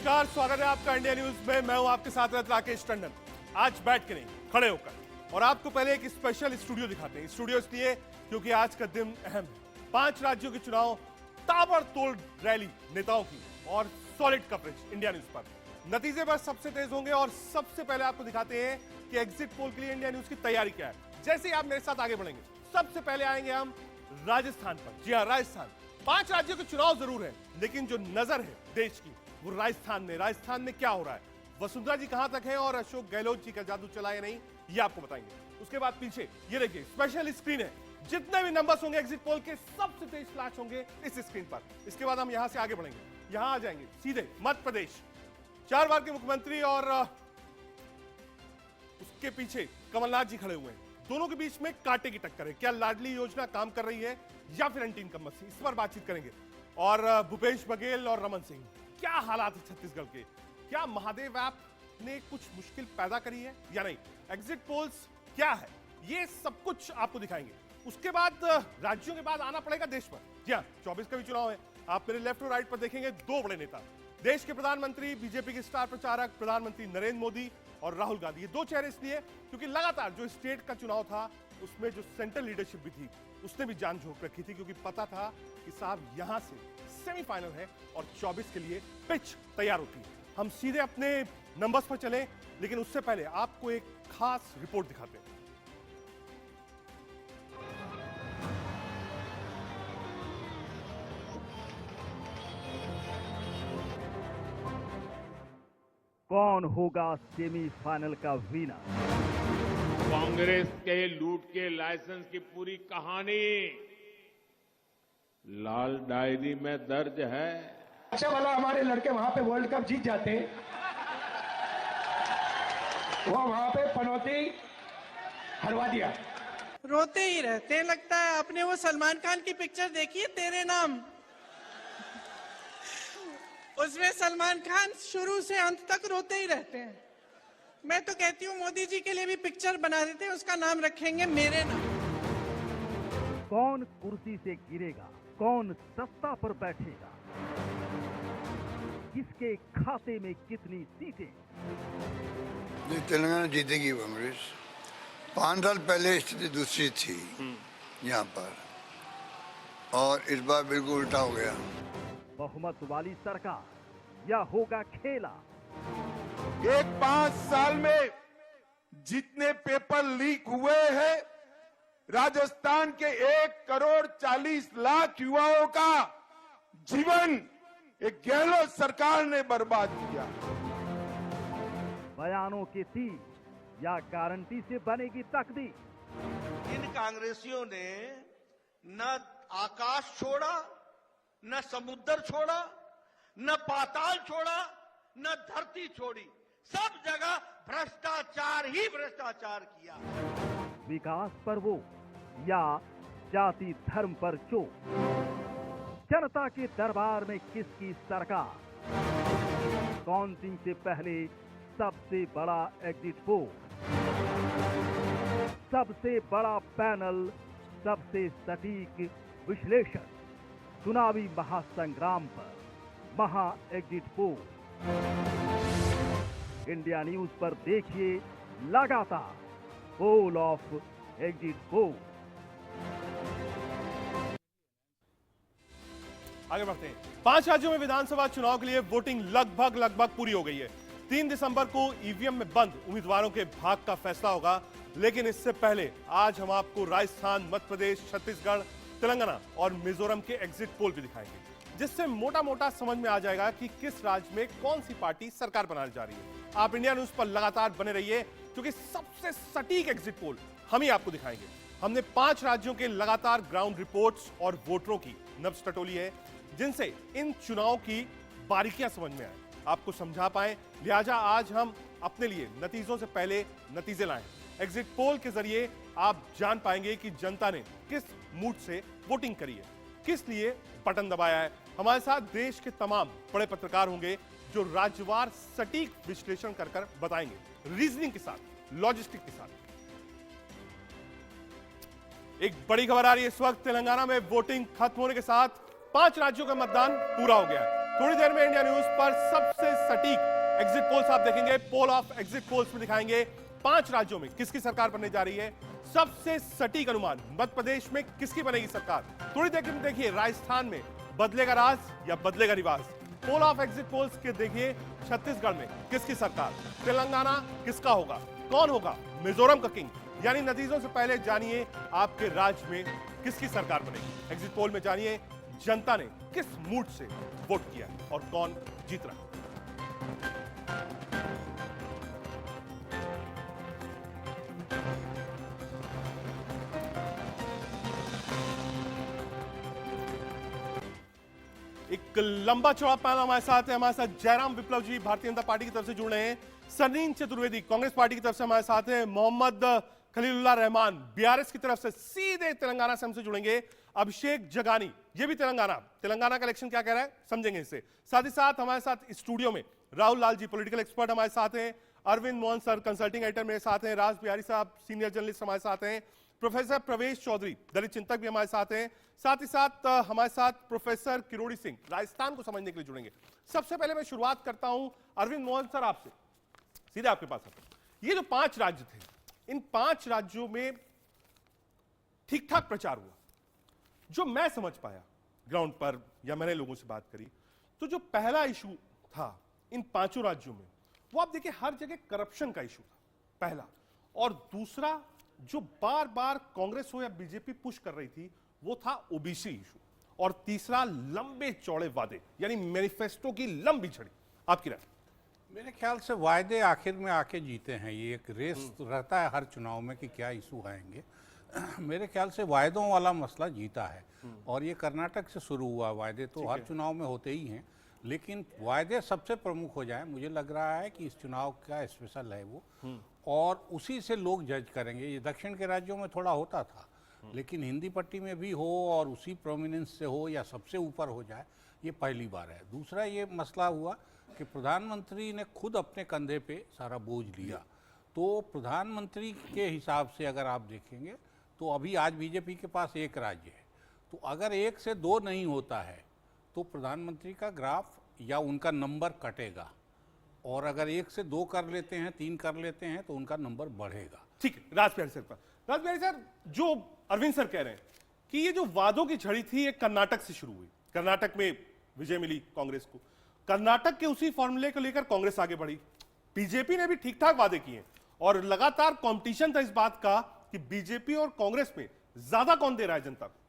नमस्कार, स्वागत है आपका इंडिया न्यूज में। मैं हूं आपके साथ राकेश टंडन। आज बैठ के नहीं, खड़े होकर। और आपको पहले एक स्पेशल स्टूडियो दिखाते हैं। स्टूडियो इसलिए क्योंकि आज का दिन अहम है। 5 राज्यों के चुनाव, ताबड़तोड़ रैली नेताओं की और सॉलिड कवरेज इंडिया न्यूज पर। नतीजे बस सबसे तेज होंगे और सबसे पहले आपको दिखाते हैं कि एग्जिट पोल के लिए इंडिया न्यूज की तैयारी क्या है। जैसे ही आप मेरे साथ आगे बढ़ेंगे, सबसे पहले आएंगे हम राजस्थान पर। जी हाँ, राजस्थान। 5 राज्यों के चुनाव जरूर है, लेकिन जो नजर है देश की वो राजस्थान में क्या हो रहा है, वसुंधरा जी कहां तक है और अशोक गहलोत जी का जादू चला या नहीं, ये आपको बताएंगे। उसके बाद पीछे ये देखिए स्पेशल स्क्रीन है। जितने भी नंबर्स होंगे एग्जिट पोल के, सबसे तेज फ्लैश होंगे इस स्क्रीन पर। इसके बाद हम यहां से आगे बढ़ेंगे, यहां आ जाएंगे सीधे मध्य प्रदेश। 4 बार के मुख्यमंत्री और उसके पीछे कमलनाथ जी खड़े हुए हैं। दोनों के बीच में कांटे की टक्कर है। क्या लाडली योजना काम कर रही है या फिर एंटी इनकम मत, इस पर बातचीत करेंगे। और भूपेश बघेल और रमन सिंह, क्या हालात है छत्तीसगढ़ के? क्या महादेव ऐप ने कुछ मुश्किल पैदा करी है या नहीं? एग्जिट पोल्स क्या है, ये सब कुछ आपको दिखाएंगे। उसके बाद राज्यों के बाद आना पड़ेगा देश पर। जी हाँ, 24 का भी चुनाव है। आप मेरे लेफ्ट और राइट पर देखेंगे 2 बड़े नेता, देश के प्रधानमंत्री, बीजेपी के स्टार प्रचारक प्रधानमंत्री नरेंद्र मोदी और राहुल गांधी। ये 2 चेहरे इसलिए क्योंकि लगातार जो स्टेट का चुनाव था उसमें जो सेंट्रल लीडरशिप भी थी उसने भी जान झोंक रखी थी, क्योंकि पता था कि साहब यहां से सेमीफाइनल है और 24 के लिए पिच तैयार होती है। हम सीधे अपने नंबर्स पर चलें, लेकिन उससे पहले आपको एक खास रिपोर्ट दिखाते हैं। कौन होगा सेमीफाइनल का विनर? कांग्रेस के लूट के लाइसेंस की पूरी कहानी लाल डायरी में दर्ज है। अच्छा भला हमारे लड़के वहां पे वर्ल्ड कप जीत जाते, वो वहां पे पनौती हरवा दिया। रोते ही रहते हैं, लगता है आपने वो सलमान खान की पिक्चर देखी है तेरे नाम? उसमें सलमान खान शुरू से अंत तक रोते ही रहते हैं। मैं तो कहती हूँ मोदी जी के लिए भी पिक्चर बना देते हैं, उसका नाम रखेंगे मेरे नाम। कौन कुर्सी से गिरेगा, कौन सत्ता पर बैठेगा, किसके खाते में कितनी सीटें? तेलंगाना जीतेगी कांग्रेस। 5 साल पहले स्थिति दूसरी थी यहाँ पर, और इस बार बिल्कुल उल्टा हो गया। बहुमत वाली सरकार या होगा खेला? एक 5 साल में जितने पेपर लीक हुए हैं, राजस्थान के 1,40,00,000 युवाओं का जीवन एक गहलोत सरकार ने बर्बाद किया। बयानों के तीर या गारंटी से बनेगी तकदीर? इन कांग्रेसियों ने न आकाश छोड़ा, न समुद्र छोड़ा, न पाताल छोड़ा, न धरती छोड़ी। सब जगह भ्रष्टाचार ही भ्रष्टाचार किया। विकास पर वो या जाति धर्म पर चोट? जनता के दरबार में किसकी सरकार? काउंटिंग से पहले सबसे बड़ा एग्जिट पोल, सबसे बड़ा पैनल, सबसे सटीक विश्लेषण। चुनावी महासंग्राम पर महा एग्जिट पोल। इंडिया न्यूज पर देखिए लगातार पोल ऑफ एग्जिट पोल। आगे बढ़ते हैं। 5 राज्यों में विधानसभा चुनाव के लिए वोटिंग लगभग पूरी हो गई है। 3 दिसंबर को ईवीएम में बंद उम्मीदवारों के भाग का फैसला होगा, लेकिन इससे पहले आज हम आपको राजस्थान, मध्य प्रदेश, छत्तीसगढ़, तेलंगाना और मिजोरम के एग्जिट पोल भी दिखाएंगे, जिससे मोटा समझ में आ जाएगा कि किस राज्य में कौन सी पार्टी सरकार बनाने जा रही है। आप इंडिया न्यूज पर लगातार बने रहिए, क्योंकि सबसे सटीक एग्जिट पोल हम ही आपको दिखाएंगे। हमने 5 राज्यों के लगातार ग्राउंड रिपोर्ट्स और वोटरों की नब्ज टटोली है, जिनसे इन चुनाव की बारीकियां समझ में आए, आपको समझा पाए। लिहाजा आज हम अपने लिए नतीजों से पहले नतीजे लाए। एग्जिट पोल के जरिए आप जान पाएंगे कि जनता ने किस मूड से वोटिंग करी है, किस लिए बटन दबाया है। हमारे साथ देश के तमाम बड़े पत्रकार होंगे जो राज्यवार सटीक विश्लेषण कर बताएंगे, रीजनिंग के साथ, लॉजिस्टिक के साथ। एक बड़ी खबर आ रही है इस वक्त। तेलंगाना में वोटिंग खत्म होने के साथ 5 राज्यों का मतदान पूरा हो गया है। थोड़ी देर में इंडिया न्यूज पर सबसे सटीक एग्जिट पोल्स आप देखेंगे, पोल ऑफ एग्जिट पोल्स में दिखाएंगे 5 राज्यों में किसकी सरकार बनने जा रही है। सबसे सटीक अनुमान, मध्य प्रदेश में किसकी बनेगी सरकार। थोड़ी देर में देखिए राजस्थान में बदलेगा राज या बदलेगा रिवाज। पोल ऑफ एग्जिट पोल्स के देखिए छत्तीसगढ़ में किसकी सरकार, तेलंगाना किसका होगा, कौन होगा मिजोरम का किंग। यानी नतीजों से पहले जानिए आपके राज्य में किसकी सरकार बनेगी। एग्जिट पोल में जानिए जनता ने किस मूड से वोट किया और कौन जीत रहा है। एक लंबा चौड़ा पैनल हमारे साथ है। हमारे साथ जयराम विप्लव जी भारतीय जनता पार्टी की तरफ से जुड़ रहे हैं, सरनीन चतुर्वेदी कांग्रेस पार्टी की तरफ से हमारे साथ है, मोहम्मद खलीलुल्लाह रहमान बीआरएस की तरफ से सीधे तेलंगाना से हमसे जुड़ेंगे, अभिषेक जगानी ये भी तेलंगाना का इलेक्शन क्या कह रहा है समझेंगे इससे। साथ ही साथ हमारे साथ स्टूडियो में राहुल लाल जी पोलिटिकल एक्सपर्ट हमारे साथ हैं, Arvind Mohan sir consulting editor मेरे साथ हैं, राज बिहारी साहब सीनियर जर्नलिस्ट हमारे साथ हैं, प्रोफेसर प्रवेश चौधरी दलित चिंतक भी हमारे साथ हैं, साथ ही साथ हमारे साथ प्रोफेसर किरोड़ी सिंह राजस्थान को समझने के लिए जुड़ेंगे। सबसे पहले मैं शुरुआत करता हूं अरविंद मोहन सर आपसे, सीधे आपके पास आता हूं। ये जो 5 राज्य थे, इन 5 राज्यों में ठीक ठाक प्रचार हुआ। जो मैं समझ पाया ग्राउंड पर या मैंने लोगों से बात करी, तो जो पहला इशू था इन 5 राज्यों में, वो आप देखिए हर जगह करप्शन का इशू था पहला, और दूसरा जो बार बार कांग्रेस हो या बीजेपी पुश कर रही थी वो था ओबीसी इशू, और तीसरा लंबे चौड़े वादे यानी मैनिफेस्टो की लंबी छड़ी। आपकी राय? मेरे ख्याल से वायदे आखिर में आके जीते हैं। ये एक रेस रहता है हर चुनाव में कि क्या इशू आएंगे। मेरे ख्याल से वायदों वाला मसला जीता है, और ये कर्नाटक से शुरू हुआ। वायदे तो हर चुनाव में होते ही हैं, लेकिन वायदे सबसे प्रमुख हो जाए, मुझे लग रहा है कि इस चुनाव का स्पेशल है वो, और उसी से लोग जज करेंगे। ये दक्षिण के राज्यों में थोड़ा होता था, लेकिन हिंदी पट्टी में भी हो और उसी प्रोमिनेंस से हो या सबसे ऊपर हो जाए, ये पहली बार है। दूसरा ये मसला हुआ कि प्रधानमंत्री ने खुद अपने कंधे पे सारा बोझ लिया। तो प्रधानमंत्री के हिसाब से अगर आप देखेंगे तो अभी आज बीजेपी के पास 1 राज्य है, तो अगर 1 से 2 नहीं होता है तो प्रधानमंत्री का ग्राफ या उनका नंबर कटेगा, और अगर 1 से 2 कर लेते हैं, 3 कर लेते हैं तो उनका नंबर बढ़ेगा। ठीक है, राजबिहारी सर पर। राजबिहारी सर, जो अरविंद सर कह रहे हैं कि ये जो वादों की छड़ी थी ये कर्नाटक से शुरू हुई, कर्नाटक में विजय मिली कांग्रेस को, कर्नाटक के उसी फॉर्मूले को लेकर कांग्रेस आगे बढ़ी, बीजेपी ने भी ठीक ठाक वादे किए, और लगातार कंपटीशन था इस बात का कि बीजेपी और कांग्रेस में ज्यादा कौन दे रहा है जनता को।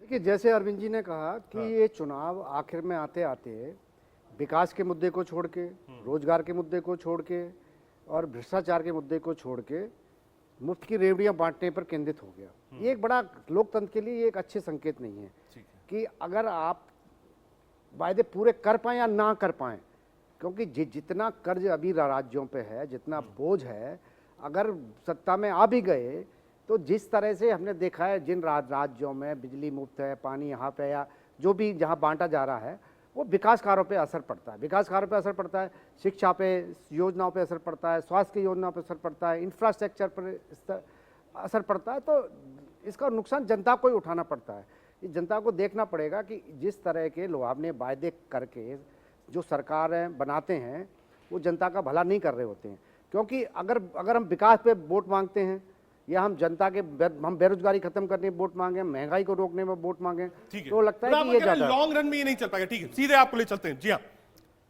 देखिए, जैसे अरविंद जी ने कहा कि ये चुनाव आखिर में आते आते विकास के मुद्दे को छोड़ के, रोजगार के मुद्दे को छोड़ के और भ्रष्टाचार के मुद्दे को छोड़ के मुफ्त की रेवड़ियां बांटने पर केंद्रित हो गया। ये एक बड़ा लोकतंत्र के लिए एक अच्छे संकेत नहीं है कि अगर आप वायदे पूरे कर पाए या ना कर पाए, क्योंकि जितना कर्ज अभी राज्यों पे है, जितना बोझ है, अगर सत्ता में आ भी गए तो जिस तरह से हमने देखा है जिन राज्यों में बिजली मुफ्त है, पानी यहाँ पे या जो भी जहाँ बांटा जा रहा है, वो विकास कार्यों पे असर पड़ता है, विकास कार्यों पे असर पड़ता है, शिक्षा पे, योजनाओं पे असर पड़ता है, स्वास्थ्य की योजनाओं पे असर पड़ता है, इंफ्रास्ट्रक्चर पर असर पड़ता है। तो इसका नुकसान जनता को ही उठाना पड़ता है। जनता को देखना पड़ेगा कि जिस तरह के लुभावने वायदे करके जो सरकारें बनाते हैं वो जनता का भला नहीं कर रहे होते हैं। क्योंकि अगर हम विकास पे वोट मांगते हैं या हम जनता के हम बेरोजगारी खत्म करने में वोट मांगे, महंगाई को रोकने में वोट मांगे, तो लगता है कि ये ज्यादा लॉन्ग रन में ये नहीं चल पाएगा। ठीक है, सीधे आपको ले चलते हैं। जी हाँ,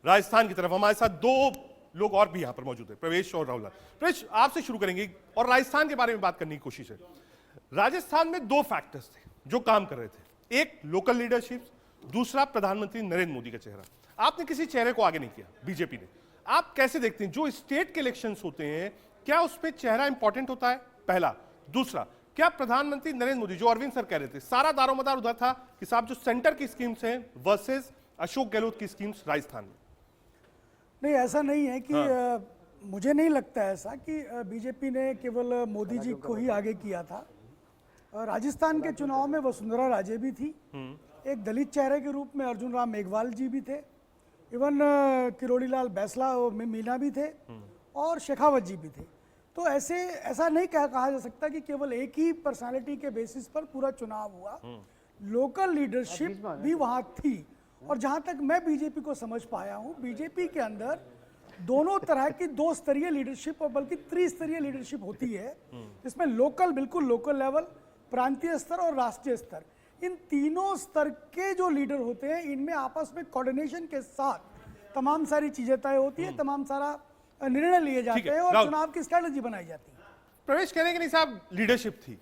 राजस्थान की तरफ हमारे साथ 2 लोग और भी यहाँ पर मौजूद है, प्रवेश और राहुल। प्रवेश, आपसे शुरू करेंगे और राजस्थान के बारे में बात करने की कोशिश है। राजस्थान में 2 फैक्टर्स थे जो काम कर रहे थे, एक लोकल लीडरशिप, दूसरा प्रधानमंत्री नरेंद्र मोदी का चेहरा। आपने किसी चेहरे को आगे नहीं किया बीजेपी ने। आप कैसे देखते हैं जो स्टेट के इलेक्शंस होते हैं, क्या उस पर चेहरा इंपॉर्टेंट होता है? पहला। दूसरा, क्या प्रधानमंत्री नरेंद्र मोदी, जो अरविंद सर कह रहे थे, सारा दारोमदार उधर था कि साहब जो सेंटर की स्कीम्स हैं वर्सेस अशोक गहलोत की स्कीम्स राजस्थान में? नहीं, ऐसा नहीं है कि मुझे नहीं लगता ऐसा कि बीजेपी ने केवल मोदी जी को ही आगे किया था। राजस्थान के चुनाव में वसुंधरा राजे भी थी, एक दलित चेहरे के रूप में अर्जुन राम मेघवाल जी भी थे, इवन किरोड़ी लाल बैसला मीना भी थे, और शेखावत जी भी थे। तो ऐसा नहीं कहा जा सकता कि केवल एक ही पर्सनालिटी के बेसिस पर पूरा चुनाव हुआ। लोकल लीडरशिप भी वहाँ थी, और जहां तक मैं बीजेपी को समझ पाया हूं, बीजेपी के अंदर दोनों तरह की 2 स्तरीय लीडरशिप और बल्कि त्रिस्तरीय लीडरशिप होती है, इसमें लोकल, बिल्कुल लोकल लेवल, प्रांतीय स्तर और राष्ट्रीय स्तर, इन तीनों स्तर के जो लीडर होते हैं इनमें आपस में कोऑर्डिनेशन के साथ तमाम सारी चीजें तय होती है, तमाम सारा निर्णय लिए जाते हैं और चुनाव की स्ट्रैटेजी बनाई जाती है। प्रवेश कहने के नहीं साहब लीडरशिप थी।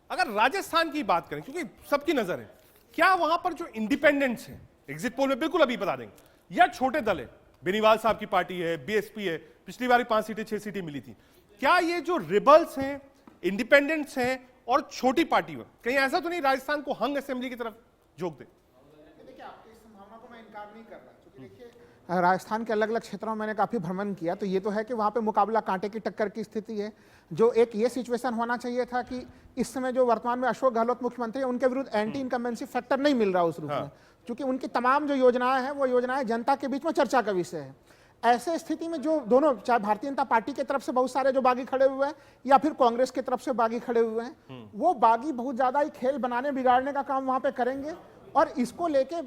अगर राजस्थान की बात करें, क्योंकि सबकी नजर है, क्या वहां पर जो इंडिपेंडेंट्स हैं, एग्जिट पोल में बिल्कुल अभी बता देंगे, या छोटे दल है, बेनीवाल साहब की पार्टी है, बीएसपी है, पिछली बार 5 सीटें 6 सीटें मिली थी, क्या ये जो रिबल्स हैं, इंडिपेंडेंट्स हैं और छोटी पार्टी है, कहीं ऐसा तो नहीं राजस्थान को हंग असेंबली की तरफ झोंक दे? देखिए, आपकी इस संभावना को मैं इनकार नहीं कर रहा, क्योंकि देखिए राजस्थान के अलग अलग क्षेत्रों में मैंने काफ़ी भ्रमण किया, तो ये तो है कि वहाँ पे मुकाबला कांटे की टक्कर की स्थिति है। जो एक ये सिचुएशन होना चाहिए था कि इस समय जो वर्तमान में अशोक गहलोत मुख्यमंत्री है, उनके विरुद्ध एंटी इनकम्बेंसी फैक्टर नहीं मिल रहा उस रूप में, क्योंकि उनकी तमाम जो योजनाएं हैं वो योजनाएं जनता के बीच में चर्चा का विषय है। ऐसे स्थिति में जो दोनों, चाहे भारतीय जनता पार्टी की तरफ से बहुत सारे जो बागी खड़े हुए हैं या फिर कांग्रेस की तरफ से बागी खड़े हुए हैं, वो बागी बहुत ज्यादा ही खेल बनाने बिगाड़ने का काम वहां पे करेंगे और इसको लेके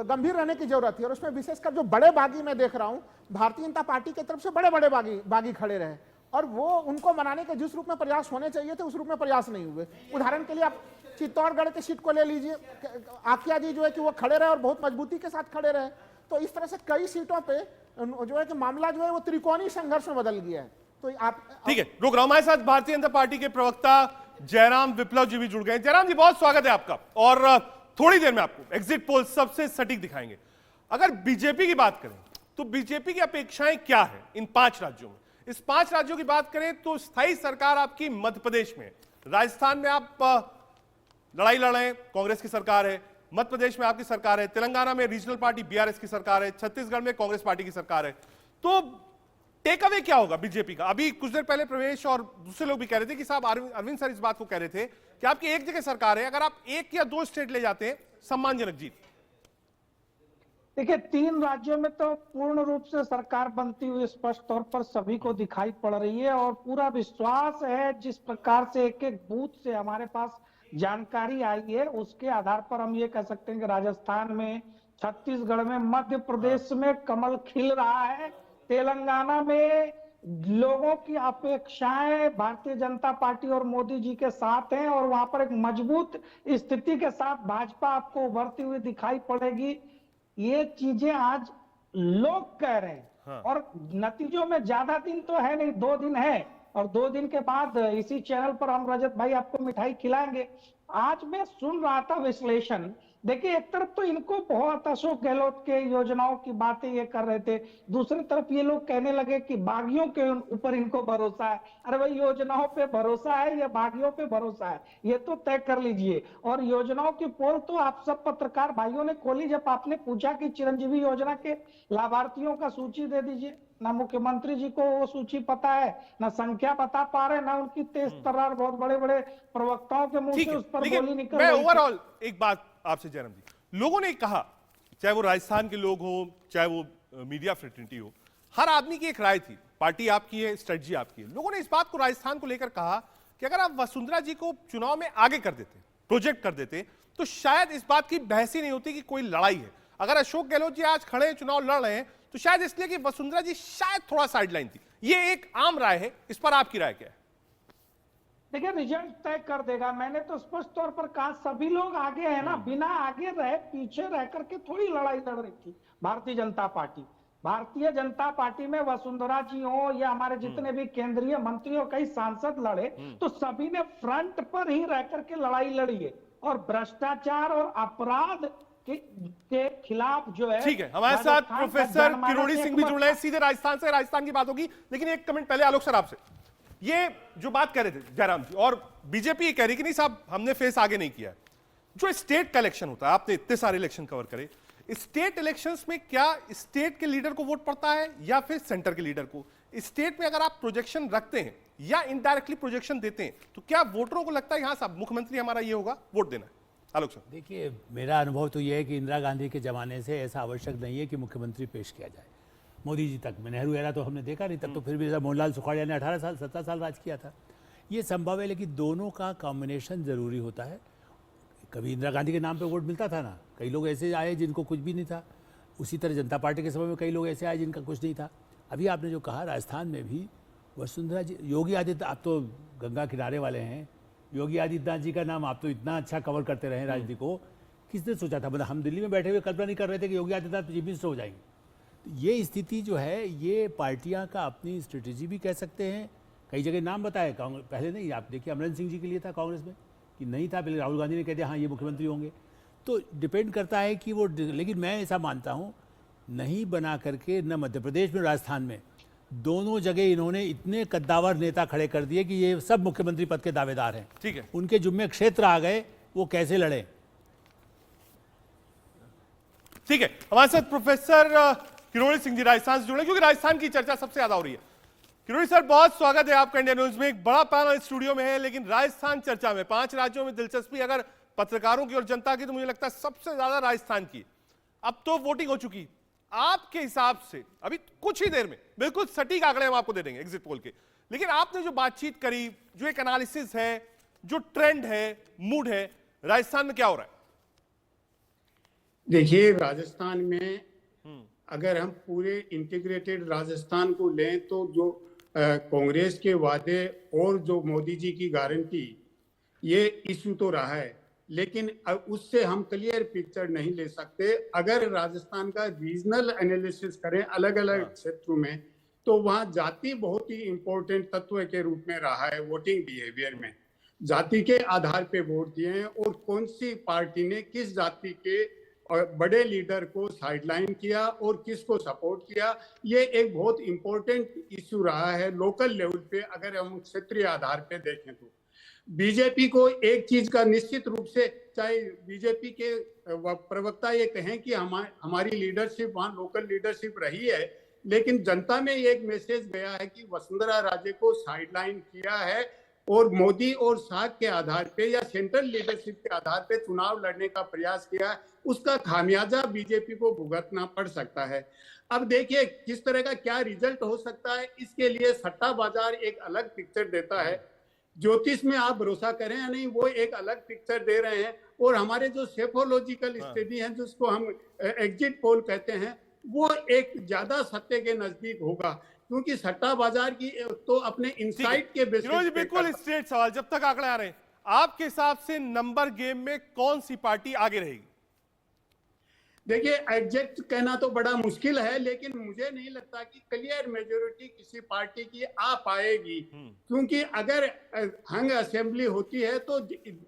गंभीर रहने की जरूरत है। और उसमें विशेषकर जो बड़े बागी मैं देख रहा हूं, भारतीय जनता पार्टी की तरफ से बड़े बड़े बागी खड़े रहे और वो उनको मनाने के जिस रूप में प्रयास होने चाहिए थे उस रूप में प्रयास नहीं हुए। उदाहरण के लिए आप चित्तौड़गढ़ की सीट को ले लीजिए, आकिया जी जो है कि वो खड़े रहे और बहुत मजबूती के साथ खड़े रहे। तो इस तरह से कई सीटों पे जो है कि मामला जो है वो त्रिकोणीय संघर्ष में बदल गया है। तो आप ठीक है, रुक रहा हूं। हमारे साथ भारतीय जनता पार्टी के प्रवक्ता जयराम विप्लव जी भी जुड़ गए। जयराम जी, बहुत स्वागत है आपका और थोड़ी देर में आपको एग्जिट पोल सबसे सटीक दिखाएंगे। अगर बीजेपी की बात करें तो बीजेपी की अपेक्षाएं क्या है इन 5 राज्यों में? इस 5 राज्यों की बात करें तो स्थायी सरकार आपकी मध्य प्रदेश में, राजस्थान में आप लड़ाई लड़ रहे हैं, कांग्रेस की सरकार है, मध्य प्रदेश में आपकी सरकार है, तेलंगाना में रीजनल पार्टी बीआरएस की सरकार है, छत्तीसगढ़ में कांग्रेस पार्टी की सरकार है। तो टेक अवे क्या होगा बीजेपी का? अभी कुछ देर पहले प्रवेश और दूसरे लोग भी कह रहे थे कि साहब, अरविंद सर इस बात को कह रहे थे कि आपकी एक जगह सरकार है, अगर आप 1 या 2 स्टेट ले जाते हैं, सम्मानजनक जीत। देखिए, 3 राज्यों में तो पूर्ण रूप से सरकार बनती हुई स्पष्ट तौर पर सभी को दिखाई पड़ रही है और पूरा विश्वास है जिस प्रकार से एक एक बूथ से हमारे पास जानकारी आई है, उसके आधार पर हम ये कह सकते हैं कि राजस्थान में, छत्तीसगढ़ में, मध्य प्रदेश में कमल खिल रहा है, तेलंगाना में लोगों की अपेक्षाएं भारतीय जनता पार्टी और मोदी जी के साथ हैं और वहां पर एक मजबूत स्थिति के साथ भाजपा आपको उभरती हुई दिखाई पड़ेगी। ये चीजें आज लोग कह रहे हैं और नतीजों में ज्यादा दिन तो है नहीं, 2 दिन है और 2 दिन के बाद इसी चैनल पर हम रजत भाई आपको मिठाई खिलाएंगे। आज मैं सुन रहा था विश्लेषण, देखिए एक तरफ तो इनको बहुत अशोक गहलोत के योजनाओं की बातें ये कर रहे थे, दूसरी तरफ ये लोग कहने लगे कि बागियों के ऊपर इनको भरोसा है। अरे भाई, योजनाओं पे भरोसा है या बागियों पे भरोसा है, ये तो तय कर लीजिए। और योजनाओं की पोल तो आप सब पत्रकार भाइयों ने खोली जब आपने पूछा कि चिरंजीवी योजना के लाभार्थियों का सूची दे दीजिए। ना मुख्यमंत्री जी को वो सूची पता है, ना संख्या बता पा रहे, ना उनकी तेज तर्रार बहुत बड़े बड़े प्रवक्ताओं के मुंह से उस पर बोली निकल रही है। ओवरऑल एक बात आपसे जयराम जी, लोगों ने कहा, चाहे वो राजस्थान के लोग हो, चाहे वो मीडिया फ्रेटर्निटी हो, हर आदमी की एक राय थी, पार्टी आपकी है, स्ट्रेटजी आपकी है। लोगों ने इस बात को राजस्थान को लेकर कहा कि अगर आप वसुंधरा जी को चुनाव में आगे कर देते, प्रोजेक्ट कर देते, तो शायद इस बात की बहस ही नहीं होती कि कोई लड़ाई है। अगर अशोक गहलोत जी आज खड़े चुनाव लड़ रहे हैं तो शायद इसलिए कि वसुंधरा जी शायद थोड़ा साइडलाइन थी। ये एक आम राय है, इस पर आपकी राय क्या है? देखिए, रिजल्ट तय कर देगा। मैंने तो स्पष्ट तौर पर कहा सभी लोग आगे हैं ना, बिना आगे रहे पीछे रह करके थोड़ी लड़ाई लड़ रही थी भारतीय जनता पार्टी। भारतीय जनता पार्टी में वसुंधरा जी हो या हमारे जितने भी केंद्रीय मंत्री हो, कई सांसद लड़े, तो सभी ने फ्रंट पर ही रह करके लड़ाई लड़ी है और भ्रष्टाचार और अपराध के खिलाफ जो है। ठीक है, हमारे साथ प्रोफेसर किरोड़ी सिंह भी जुड़ रहे हैं सीधे राजस्थान से। राजस्थान की बात होगी, लेकिन एक कमेंट पहले आलोक सर आपसे। ये जो बात कह रहे थे जयराम जी, और बीजेपी ये कह रही कि नहीं साहब, हमने फेस आगे नहीं किया। जो स्टेट का इलेक्शन होता है, आपने इतने सारे इलेक्शन कवर करे, स्टेट इलेक्शंस में क्या स्टेट के लीडर को वोट पड़ता है या फिर सेंटर के लीडर को? स्टेट में अगर आप प्रोजेक्शन रखते हैं या इनडायरेक्टली प्रोजेक्शन देते हैं, तो क्या वोटरों को लगता है यहां साहब मुख्यमंत्री हमारा ये होगा, वोट देना है? आलोक सर। देखिए, मेरा अनुभव तो यह है कि इंदिरा गांधी के ज़माने से ऐसा आवश्यक नहीं है कि मुख्यमंत्री पेश किया जाए। मोदी जी तक में, नेहरू एरा तो हमने देखा नहीं, तब तो फिर भी मोहनलाल सुखाड़िया ने 18 साल 17 साल राज किया था। ये संभव है, लेकिन दोनों का कॉम्बिनेशन ज़रूरी होता है। कभी इंदिरा गांधी के नाम पे वोट मिलता था ना, कई लोग ऐसे आए जिनको कुछ भी नहीं था। उसी तरह जनता पार्टी के समय में कई लोग ऐसे आए जिनका कुछ नहीं था। अभी आपने जो कहा, राजस्थान में भी वसुंधरा जी, योगी आदित्यनाथ, आप तो गंगा किनारे वाले हैं, योगी आदित्यनाथ जी का नाम आप तो इतना अच्छा कवर करते रहे राजनीति को, किसने सोचा था? मतलब हम दिल्ली में बैठे हुए कल्पना नहीं कर रहे थे कि योगी आदित्यनाथ चीफ मिनिस्टर हो जाएंगे। तो ये स्थिति जो है, ये पार्टियां का अपनी स्ट्रेटेजी भी कह सकते हैं। कई जगह नाम बताए, कांग्रेस पहले नहीं, आप देखिए अमरिंदर सिंह जी के लिए था कांग्रेस में कि नहीं था, पहले राहुल गांधी ने कह दिया हाँ ये मुख्यमंत्री होंगे। तो डिपेंड करता है कि वो, लेकिन मैं ऐसा मानता हूँ, नहीं बना करके न मध्य प्रदेश में, राजस्थान में, दोनों जगह इन्होंने इतने कद्दावर नेता खड़े कर दिए कि ये सब मुख्यमंत्री पद के दावेदार हैं। ठीक है, उनके जुम्मे क्षेत्र आ गए, वो कैसे लड़े। ठीक है, हमारे साथ प्रोफेसर किरोड़ी सिंह जी राजस्थान से जुड़े, क्योंकि राजस्थान की चर्चा सबसे ज्यादा हो रही है। किरोड़ी सर, बहुत स्वागत है आपका इंडिया न्यूज में। एक बड़ा पैनल स्टूडियो में है, लेकिन राजस्थान चर्चा में 5 राज्यों में दिलचस्पी अगर पत्रकारों की और जनता की, तो मुझे लगता है सबसे ज्यादा राजस्थान की। अब तो वोटिंग हो चुकी, आपके हिसाब से अभी कुछ ही देर में बिल्कुल सटीक आंकड़े हम आपको दे देंगे एग्जिट पोल के, लेकिन आपने जो बातचीत करी, जो एक एनालिसिस है, जो ट्रेंड है, मूड है, राजस्थान में क्या हो रहा है? देखिए, राजस्थान में अगर हम पूरे इंटीग्रेटेड राजस्थान को लें तो जो कांग्रेस के वादे और जो मोदी जी की गारंटी, ये इशू तो रहा है, लेकिन उससे हम क्लियर पिक्चर नहीं ले सकते। अगर राजस्थान का रीजनल एनालिसिस करें अलग अलग क्षेत्रों में, तो वहाँ जाति बहुत ही इंपॉर्टेंट तत्व के रूप में रहा है वोटिंग बिहेवियर में। जाति के आधार पे वोट दिए हैं और कौन सी पार्टी ने किस जाति के और बड़े लीडर को साइडलाइन किया और किसको सपोर्ट किया, ये एक बहुत इंपॉर्टेंट इश्यू रहा है लोकल लेवल पे। अगर हम क्षेत्रीय आधार पे देखें तो बीजेपी को एक चीज का निश्चित रूप से, चाहे बीजेपी के प्रवक्ता ये कहें कि हमारी लीडरशिप वहाँ लोकल लीडरशिप रही है, लेकिन जनता में एक मैसेज गया है कि वसुंधरा राजे को साइडलाइन किया है और मोदी और शाह के आधार पे या सेंट्रल लीडरशिप के आधार पे चुनाव लड़ने का प्रयास किया है। उसका खामियाजा बीजेपी को भुगतना पड़ सकता है। अब देखिए किस तरह का क्या रिजल्ट हो सकता है, इसके लिए सट्टा बाजार एक अलग पिक्चर देता है। ज्योतिष में आप भरोसा करें या नहीं, वो एक अलग पिक्चर दे रहे हैं। और हमारे जो सेफोलॉजिकल स्टडी है, जिसको हम एग्जिट पोल कहते हैं, वो एक ज्यादा सत्य के नजदीक होगा, क्योंकि सट्टा बाजार की तो अपने इंसाइट के बेसिस पे। बिल्कुल स्ट्रेट सवाल, जब तक आंकड़े आ रहे हैं, आपके हिसाब से नंबर गेम में कौन सी पार्टी आगे रहेगी? देखिए, एग्जैक्ट कहना तो बड़ा मुश्किल है, लेकिन मुझे नहीं लगता कि क्लियर मेजोरिटी किसी पार्टी की आ पाएगी, क्योंकि अगर हंग असेंबली होती है तो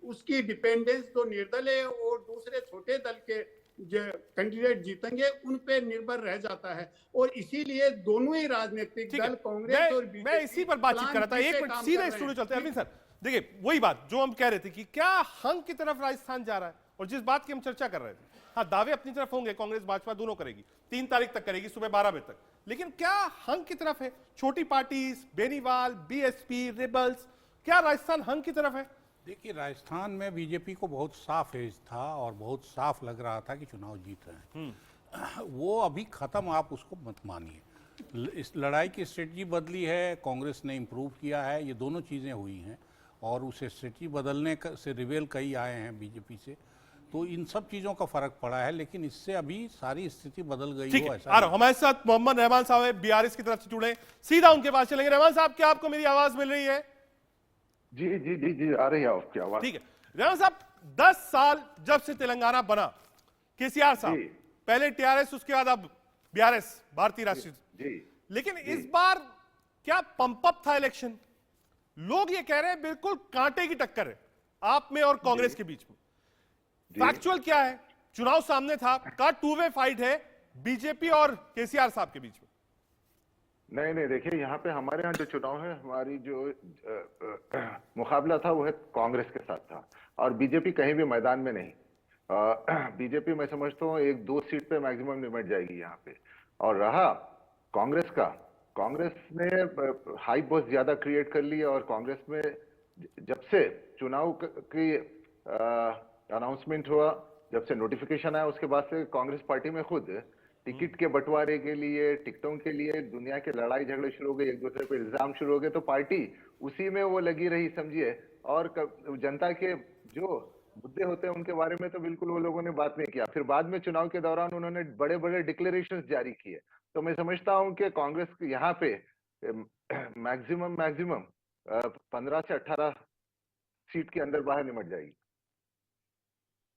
उसकी डिपेंडेंस तो निर्दलीय और दूसरे छोटे दल के जो कैंडिडेट जीतेंगे उन पे निर्भर रह जाता है। और इसीलिए दोनों ही राजनीतिक दल, कांग्रेस और बीजेपी, मैं इसी पर बातचीत कर रहा था। एक मिनट, सीधे स्टूडियो चलते हैं। अरविंद सर, देखिए वही बात जो हम कह रहे थे कि क्या हंग की तरफ राजस्थान जा रहा है, और जिस बात की हम चर्चा कर रहे थे, हाँ दावे अपनी तरफ होंगे, कांग्रेस भाजपा दोनों करेगी, 3 तारीख तक करेगी, सुबह 12 बजे तक, लेकिन क्या हंग की तरफ है? छोटी पार्टीज, बेनीवाल, बीएसपी, रिबल्स, क्या राजस्थान हंग की तरफ है? देखिए, राजस्थान में बीजेपी को बहुत साफ एज था और बहुत साफ लग रहा था कि चुनाव जीत रहे हैं। वो अभी खत्म, आप उसको मत मानिए। इस लड़ाई की स्ट्रेटजी बदली है, कांग्रेस ने इम्प्रूव किया है, ये दोनों चीज़ें हुई हैं, और उसे स्ट्रेटजी बदलने से रिवेल कई आए हैं बीजेपी से, तो इन सब चीज़ों का फर्क पड़ा है, लेकिन इससे अभी सारी स्थिति बदल गई हो ऐसा। आ रहा हूं, हमारे साथ मोहम्मद रहमान साहब है, बीआरएस की तरफ से जुड़े, सीधा उनके पास चलेंगे। रहमान साहब, क्या आपको मेरी आवाज मिल रही है? जी जी जी जी, आ रही है आपकी आवाज। ठीक है रहमान साहब, 10 साल जब से तेलंगाना बना, केसीआर साहब, पहले टीआरएस, उसके बाद अब बीआरएस, भारतीय राष्ट्रीय जी, लेकिन इस बार क्या पंप अप था इलेक्शन? लोग ये कह रहे हैं बिल्कुल कांटे की टक्कर है आप में और कांग्रेस के बीच में। फैक्चुअल क्या है? चुनाव सामने था, का 2 वे फाइट है बीजेपी और केसीआर साहब के बीच में? नहीं, देखिए यहाँ पे हमारे यहाँ जो चुनाव है, हमारी जो मुकाबला था वो है कांग्रेस के साथ था, और बीजेपी कहीं भी मैदान में नहीं। बीजेपी मैं समझता हूँ 1-2 सीट पे मैक्सिमम निपट जाएगी यहाँ पे। और रहा कांग्रेस का, कांग्रेस ने हाइप बहुत ज्यादा क्रिएट कर ली, और कांग्रेस में जब से चुनाव की अनाउंसमेंट हुआ, जब से नोटिफिकेशन आया, उसके बाद से कांग्रेस पार्टी में खुद टिकट के बंटवारे के लिए, टिकटों के लिए दुनिया के लड़ाई झगड़े शुरू हो गए, एक दूसरे पे इल्जाम शुरू हो गए, तो पार्टी उसी में वो लगी रही समझिए। और जनता के जो मुद्दे होते हैं उनके बारे में तो बिल्कुल वो लोगों ने बात नहीं किया। फिर बाद में चुनाव के दौरान उन्होंने बड़े बड़े डिक्लेरेशन जारी किए। तो मैं समझता हूं कि कांग्रेस यहाँ पे मैक्सिमम 15 से 18 सीट के अंदर बाहर निमट जाएगी।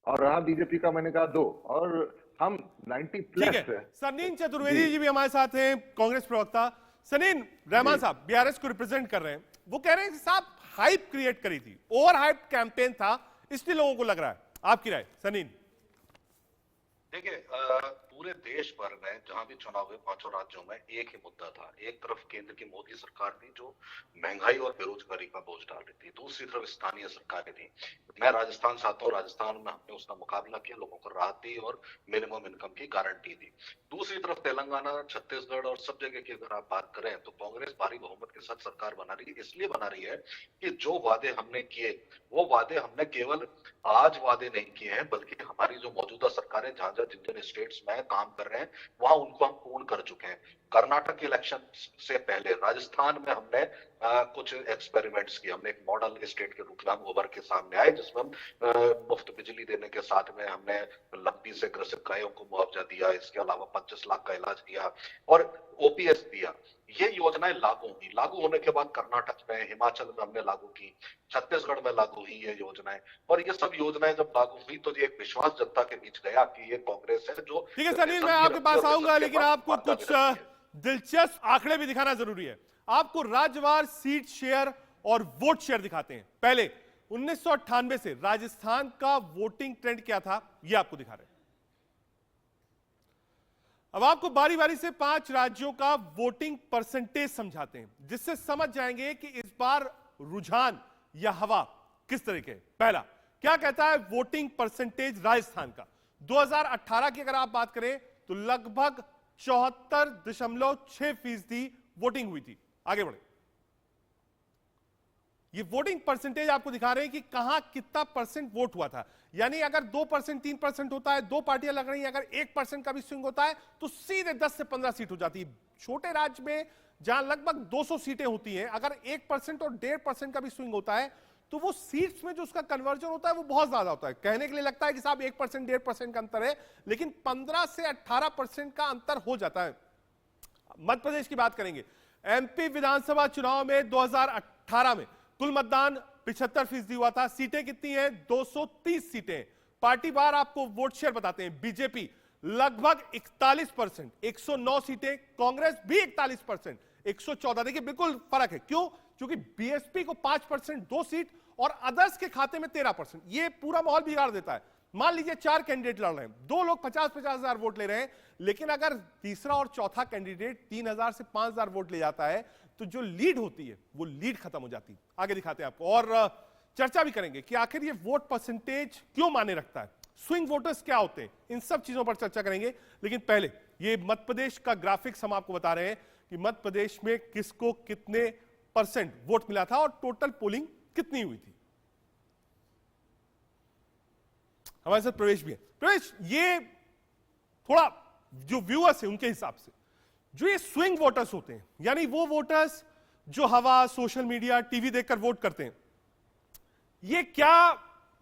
और रहा बीजेपी का, मैंने कहा 2, और हम 90 प्लस है। सनीन चतुर्वेदी जी भी हमारे साथ हैं, कांग्रेस प्रवक्ता। सनीन, रहमान साहब बीआरएस को रिप्रेजेंट कर रहे हैं, वो कह रहे हैं कि साहब हाइप क्रिएट करी थी, ओवर हाइप कैंपेन था, इसलिए लोगों को लग रहा है। आपकी राय सनीन? देखिए, पूरे देश भर में जहां भी चुनाव हुए 5 राज्यों में एक ही मुद्दा था। एक तरफ केंद्र की मोदी सरकार थी जो महंगाई और बेरोजगारी का बोझ डाल रही थी, दूसरी तरफ स्थानीय सरकारें थी। मैं राजस्थान से आता हूं, राजस्थान में हमने उसका मुकाबला किया, लोगों को राहत दी और मिनिमम इनकम की गारंटी दी। दूसरी तरफ तेलंगाना, छत्तीसगढ़ और सब जगह की अगर आप बात करें तो कांग्रेस भारी बहुमत के साथ सरकार बना रही है। इसलिए बना रही है कि जो वादे हमने किए वो वादे हमने केवल आज वादे नहीं किए हैं, बल्कि हमारी जो मौजूदा सरकारें जहां जहां जिन जिन स्टेट्स में काम कर रहे हैं वहां उनको हम पूर्ण कर चुके हैं। कर्नाटक इलेक्शन से पहले राजस्थान में हमने कुछ एक्सपेरिमेंट्स किए। हमने एक मॉडल स्टेट के रूप में हम उभर के सामने आए, जिसमें हम मुफ्त बिजली देने के साथ में हमने लंबी से ग्रसित गायों को मुआवजा दिया, इसके अलावा 25 लाख का इलाज दिया और ओपीएस दिया। ये योजनाएं लागू हुई। लागू होने के बाद कर्नाटक में, हिमाचल में हमने लागू की, छत्तीसगढ़ में लागू हुई ये योजनाएं। और ये सब योजनाएं जब लागू हुई तो एक विश्वास जनता के बीच गया कि ये कांग्रेस है जो। ठीक है सनील, मैं आपके पास आऊंगा, लेकिन आपको कुछ दिलचस्प आंकड़े भी दिखाना जरूरी है। आपको राज्यवार सीट शेयर और वोट शेयर दिखाते हैं। पहले 1998 से राजस्थान का वोटिंग ट्रेंड क्या था, यह आपको दिखा रहे हैं। अब आपको बारी बारी से 5 राज्यों का वोटिंग परसेंटेज समझाते हैं, जिससे समझ जाएंगे कि इस बार रुझान या हवा किस तरह के। पहला, क्या कहता है वोटिंग परसेंटेज राजस्थान का? 2018 की अगर आप बात करें तो लगभग 74.6% वोटिंग हुई थी। आगे बढ़े, ये वोटिंग परसेंटेज आपको दिखा रहे हैं कि कहां कितना परसेंट वोट हुआ था। यानी अगर 2%, 3% होता है, 2 पार्टियां लग रही हैं, अगर 1% का भी स्विंग होता है तो सीधे 10 से 15 सीट हो जाती है। छोटे राज्य में जहां लगभग 200 सीटें होती हैं, अगर 1% और 1.5% का भी स्विंग होता है तो वो सीट्स में जो उसका कन्वर्जन होता है वो बहुत ज्यादा होता है। कहने के लिए लगता है कि साहब 1%, 1.5% का अंतर है, लेकिन 15 से 18% का अंतर हो जाता है। मध्य प्रदेश की बात करेंगे, एमपी विधानसभा चुनाव में 2018 में कुल मतदान 75% हुआ था। सीटें कितनी हैं? 230 सीटें। पार्टी बार आपको वोट शेयर बताते हैं। बीजेपी लगभग 41%, 109 सीटें। कांग्रेस भी 41%, 114। देखिए बिल्कुल फर्क है। क्यों? क्योंकि बीएसपी को 5%, 2 सीट, और अदर्स के खाते में 13%। ये पूरा माहौल बिगाड़ देता है। मान लीजिए 4 कैंडिडेट लड़ रहे हैं, 2 लोग 50-50 हजार वोट ले रहे हैं, लेकिन अगर तीसरा और चौथा कैंडिडेट 3000 से 5000 वोट ले जाता है तो जो लीड होती है वो लीड खत्म हो जाती है। आगे दिखाते हैं आपको, और चर्चा भी करेंगे कि आखिर ये वोट परसेंटेज क्यों माने रखता है, स्विंग वोटर्स क्या होते हैं, इन सब चीजों पर चर्चा करेंगे। लेकिन पहले ये मध्य प्रदेश का ग्राफिक्स हम आपको बता रहे हैं कि मध्य प्रदेश में किसको कितने परसेंट वोट मिला था और टोटल पोलिंग कितनी हुई थी। हमारे साथ प्रवेश भी है। प्रवेश, ये थोड़ा जो व्यूअर्स है उनके हिसाब से जो ये स्विंग वोटर्स होते हैं, यानी वो वोटर्स जो हवा, सोशल मीडिया, टीवी देखकर वोट करते हैं, ये क्या,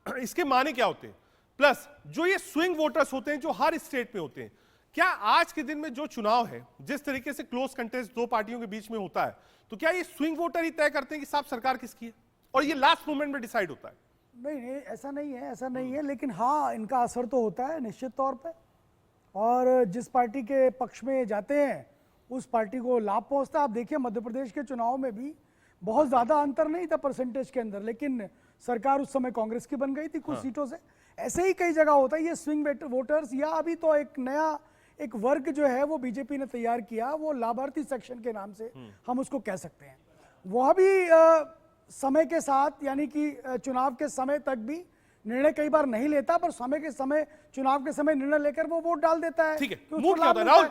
इसके माने क्या होते हैं? प्लस जो ये स्विंग वोटर्स होते हैं जो हर स्टेट में होते हैं, क्या आज के दिन में जो चुनाव है, जिस तरीके से क्लोज कंटेस्ट 2 पार्टियों के बीच में होता है, तो क्या ये स्विंग वोटर ही तय करते हैं कि साहब सरकार किसकी है, और ये लास्ट मोमेंट में डिसाइड होता है? नहीं, ऐसा नहीं है, लेकिन हाँ इनका असर तो होता है निश्चित तौर पे, और जिस पार्टी के पक्ष में जाते हैं उस पार्टी को लाभ पहुंचता है। आप देखिए मध्य प्रदेश के चुनाव में भी बहुत ज़्यादा अंतर नहीं था परसेंटेज के अंदर, लेकिन सरकार उस समय कांग्रेस की बन गई थी कुछ सीटों से। ऐसे ही कई जगह होता है ये स्विंग वोटर्स, या अभी तो एक नया एक वर्ग जो है वो बीजेपी ने तैयार किया, वो लाभार्थी सेक्शन के नाम से हम उसको कह सकते हैं। वह भी समय के साथ, यानी कि चुनाव के समय तक भी निर्णय कई बार नहीं लेता, पर समय के समय, चुनाव के समय निर्णय लेकर वो वोट डाल देता है। ठीक है, मूड क्या होता है राहुल?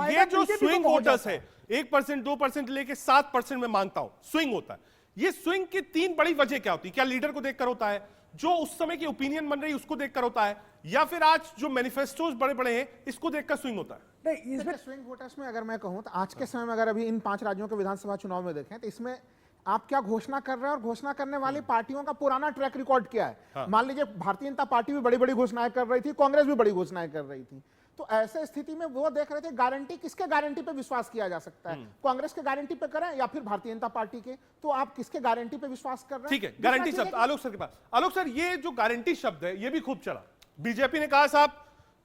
ये जो स्विंग वोटर्स है 1%, 2% लेके 7% में मांगता हूं स्विंग होता है, ये स्विंग की 3 बड़ी वजह क्या होती है? क्या लीडर को देखकर होता है, जो उस समय की ओपिनियन बन रही है उसको देखकर होता है, या फिर आज जो मैनिफेस्टोज बड़े बड़े हैं इसको देखकर स्विंग होता है? नहीं, इसमें स्विंग वोटर्स में अगर मैं कहूं तो आज के समय में अगर अभी इन 5 राज्यों के विधानसभा चुनाव में देखें तो इसमें आप क्या घोषणा कर रहे हैं और घोषणा करने वाली पार्टियों का पुराना ट्रैक रिकॉर्ड क्या है। मान लीजिए भारतीय जनता पार्टी भी बड़ी बड़ी घोषणाएं कर रही थी, कांग्रेस भी बड़ी घोषणाएं कर रही थी, तो ऐसे स्थिति में वो देख रहे थे गारंटी, किसके गारंटी पे विश्वास किया जा सकता है, कांग्रेस के गारंटी पे करें या फिर भारतीय जनता पार्टी के, तो आप किसके गारंटी पे विश्वास कर रहे हैं। ठीक है, गारंटी शब्द आलोक सर के पास। आलोक सर, ये जो गारंटी शब्द है ये भी खूब चला। बीजेपी ने कहा साहब